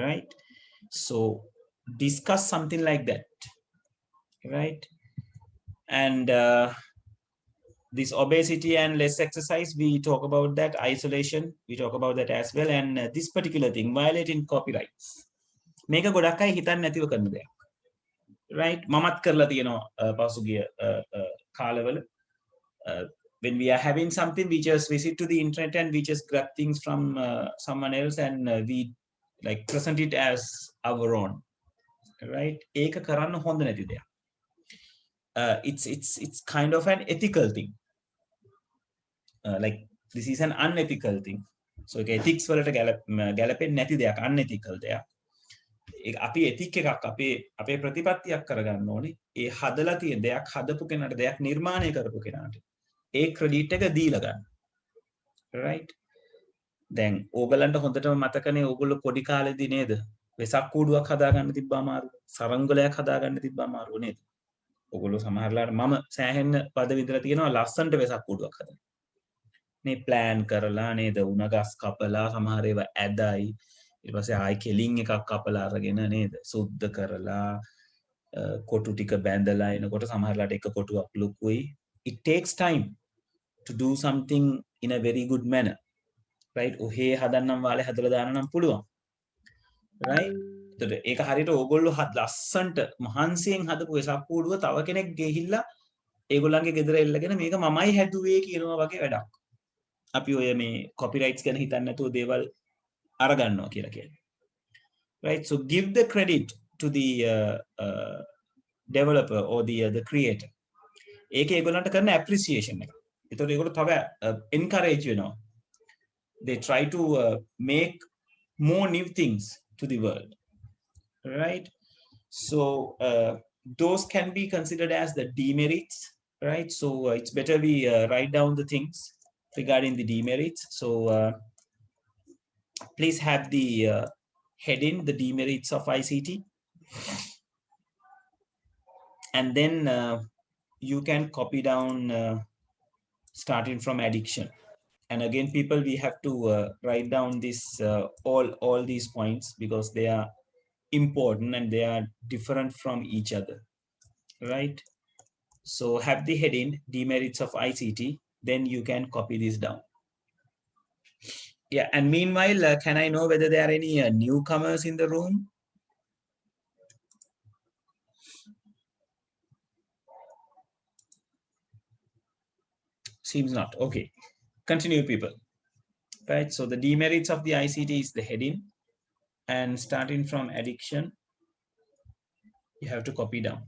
Right? So discuss something like that. Right? And this obesity and less exercise, we talk about that. Isolation, we talk about that as well. And this particular thing, violating copyrights. මේක ගොඩක් අය හිතන්නේ නැතිව කරන දෙයක්. Right? මමත් කරලා තියෙනවා පසුගිය කාලවල. When we are having something, we just visit to the internet and we just grab things from someone else and we like present it as our own. Right? ඒක කරන්න හොඳ නැති දෙයක්. It's kind of an ethical thing. Like this is an unethical thing. So ethics වලට ගැලපෙන්නේ නැති දෙයක්, unethical දෙයක්. අපි ethic එකක් අපේ ප්‍රතිපත්තියක් කරගන්න ඕනේ. ඒ හදලා තියෙන දෙයක් හදපු කෙනාට දෙයක් නිර්මාණය කරපු කෙනාට ඒ ක්‍රෙඩිට් එක දීලා ගන්න. Right? දැන් ඕගලන්ට හොඳටම මතකනේ ඕගොල්ලෝ පොඩි කාලේදී නේද? වෙසක් කූඩුවක් හදාගන්න තිබ්බ අමාරු. සරංගලයක් හදාගන්න තිබ්බ අමාරු නේද? ඔගොල්ලෝ සමහරලාට මම සෑහෙන්න පද විඳලා තියෙනවා ලස්සන්ට වෙසක් කූඩුවක් හදන්න. මේ ප්ලෑන් කරලා නේද උණ ගස් කපලා සමහර ඒවා ඇදයි ඊට පස්සේ ආයි කෙලින් එකක් කපලා අරගෙන නේද සුද්ධ කරලා කොටු ටික බැඳලා එනකොට සමහරලාට එක කොටුවක් ලොකුයි. It takes time to do something in a very good manner. Right? ඔහේ හදන්නම් වාලේ හදලා දාන්න නම් පුළුවන්. Right? එතකොට ඒක හරියට ඕගොල්ලෝ ලස්සන්ට මහන්සියෙන් හදපු වෙසක් කූඩුව තව කෙනෙක් ගෙහිල්ලා ඒගොල්ලන්ගේ ගෙදර එල්ලගෙන මේක මමයි හැදුවේ කියනවා වගේ වැඩක්. අපි ඔය මේ copyrights ගැන හිතන්නේ නැතුව දේවල් අරගන්නවා කියලා කියන්නේ. Right? So give the credit to the developer or the creator. ඒක ඒගොල්ලන්ට කරන appreciation එක. ඒතකොට ඒගොල්ලෝ තව encourage වෙනවා. They try to make more new things to the world. Right? So those can be considered as the demerits. Right? So it's better we write down the things regarding the demerits. So please have the heading, the demerits of ICT. And then you can copy down starting from addiction. And again, people, we have to write down this all these points because they are important and they are different from each other. Right? So have the heading, demerits of ICT. Then you can copy this down. Yeah, and meanwhile, can I know whether there are any newcomers in the room? Seems not. Okay, continue, people. Right, so the demerits of the ICT is the heading, and starting from addiction, you have to copy down.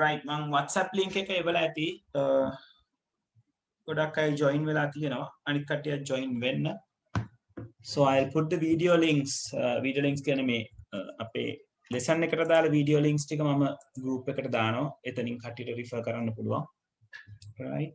Right, මම WhatsApp link එක එවලා ඇති. ගොඩක් අය join වෙලා තියෙනවා. අනිත් කට්ටියත් join වෙන්න. So I'll put the video links කියන්නේ මේ අපේ lesson එකට දාලා video links ටික මම group එකට දානවා. එතනින් කට්ටියට refer කරන්න පුළුවන්. right.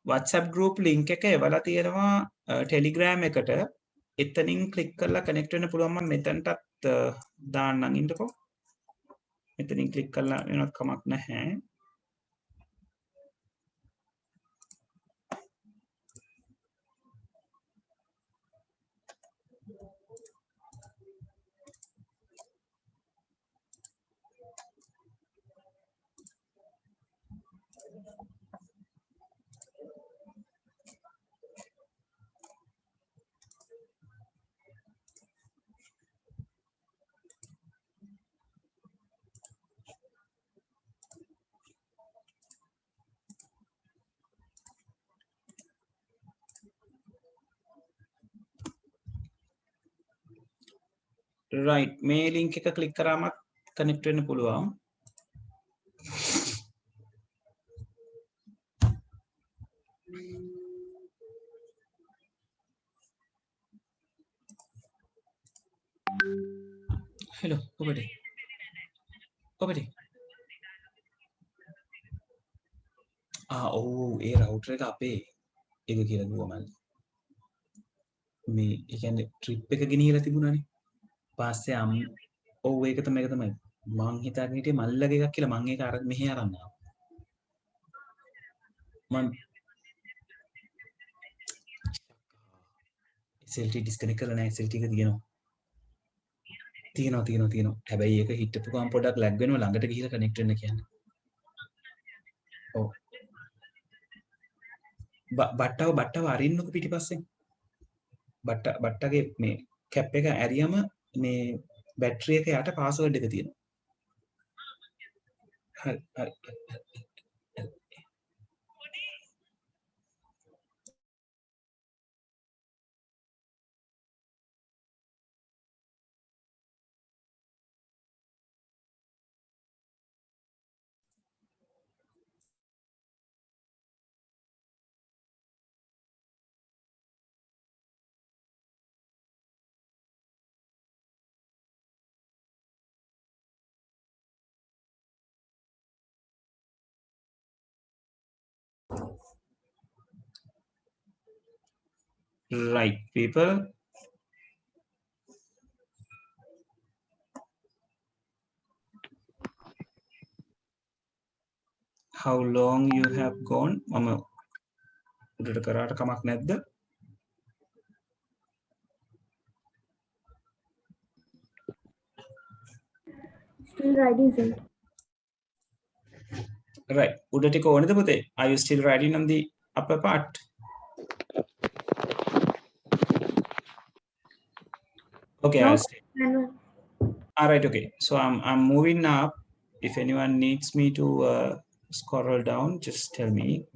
WhatsApp group link එක එවලා තියෙනවා Telegram එකට. එතනින් click කරලා connect වෙන්න පුළුවන්. මම මෙතනටත් දාන්නම් ඉන්නකෝ. මෙතනින් click කරලා වෙනවත් කමක් නැහැ. right මේ link එක click කරාම connect වෙන්න පුළුවන්. hello ඔබට ඔව් ඒ router එක අපේ ඒක කියලා ගුවා මම මේ ඒ කියන්නේ trip එක ගෙනියලා තිබුණානේ. පස්සේ ඔව් ඒක තමයි මං හිතාගෙන හිටියේ මල්ලගේ එකක් කියලා. මං ඒක අර මෙහෙ අරන් ආවා. මං SLT disconnect කරලා නැහැ. SLT එක තියෙනවා. හැබැයි ඒක හිටපු ගමන් පොඩක් lag වෙනවා. ළඟට ගිහිල්ලා connect වෙන්න කියන්නේ. ඔව්. බට්ටව අරින්නකො පිටිපස්සෙන්. බට්ටගේ මේ කැප් එක ඇරියම මේ බැටරි එක යට පාස්වර්ඩ් එක තියෙනවා. හරි. Right, people. How long you have gone? මම උඩට කරාට කමක් නැද්ද? Still riding, sir. Right. උඩ ටික ඕනේද පුතේ? Are you still riding on the upper part? Okay, No, I'll stay. manual. All right, okay. So I'm moving up. If anyone needs me to scroll down, just tell me.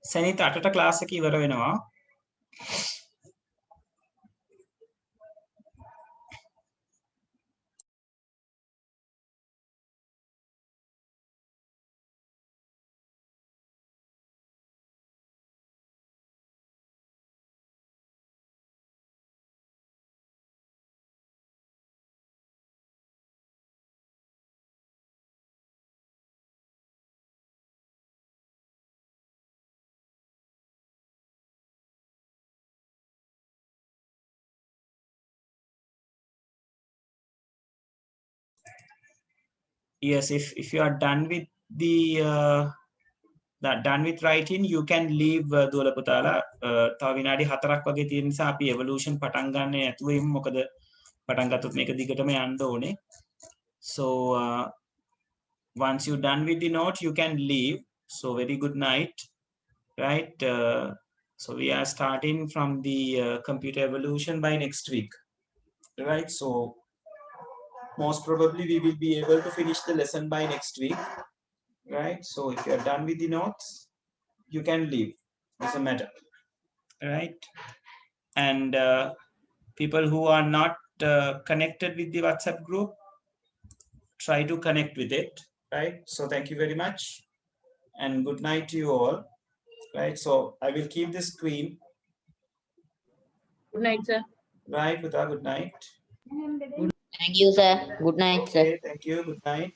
Sanitha 8ට class එක ඉවර වෙනවා. Yes, if you are done with the done with writing, you can leave දුවල පුතාලා. තව විනාඩි 4ක් වගේ තියෙන නිසා අපි evolution පටන් ගන්න නැතුව ඉමු. මොකද පටන් ගත්තොත් මේක දිගටම යන්න ඕනේ. So once you done with the note, you can leave. So very good night, right? So we are starting from the computer evolution by next week, right? So most probably we will be able to finish the lesson by next week, right? So if you are done with the notes, you can leave. Doesn't matter, right? And people who are not connected with the WhatsApp group, try to connect with it, right? So thank you very much and good night to you all, right? So I will keep the screen. Good night, sir. Right, Buddha, good night. Thank you, sir. Good night, sir. Okay, thank you, good night.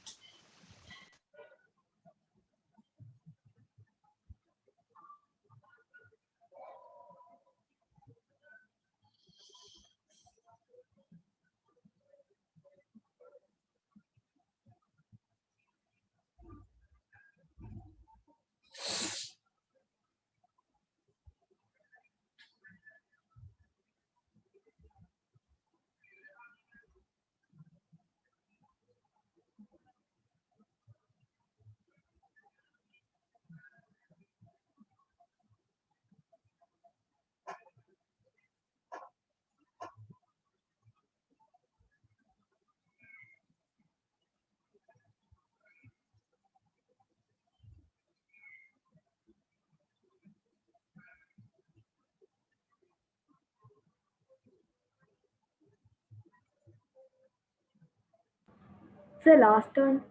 Sir, last turn.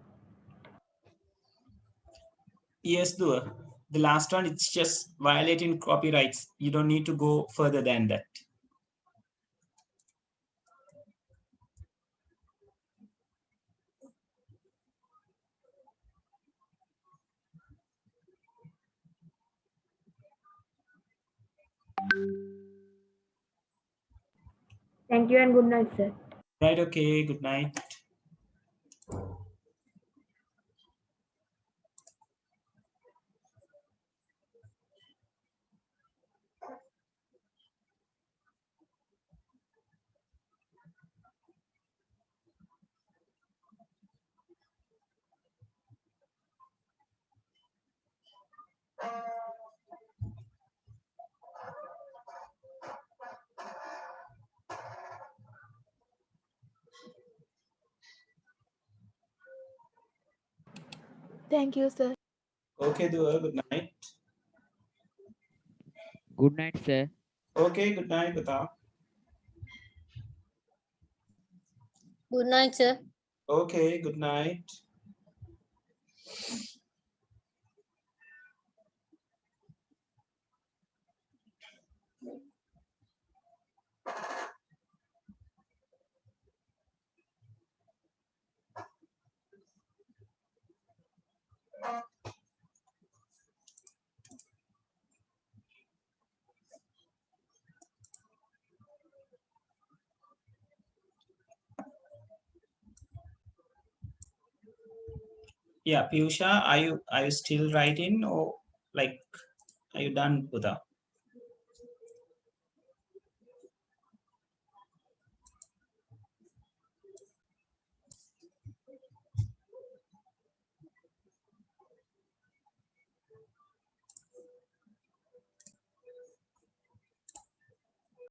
Yes, Dua. The last one, it's just violating copyrights. You don't need to go further than that. Thank you and good night, sir. Right, okay, good night. Thank you, sir. Okay, Dua, good night. Good night, sir. Okay, good night, Buddha. Good night, sir. Okay, good night. Yeah, Piyusha, are you still writing or like are you done, Buddha?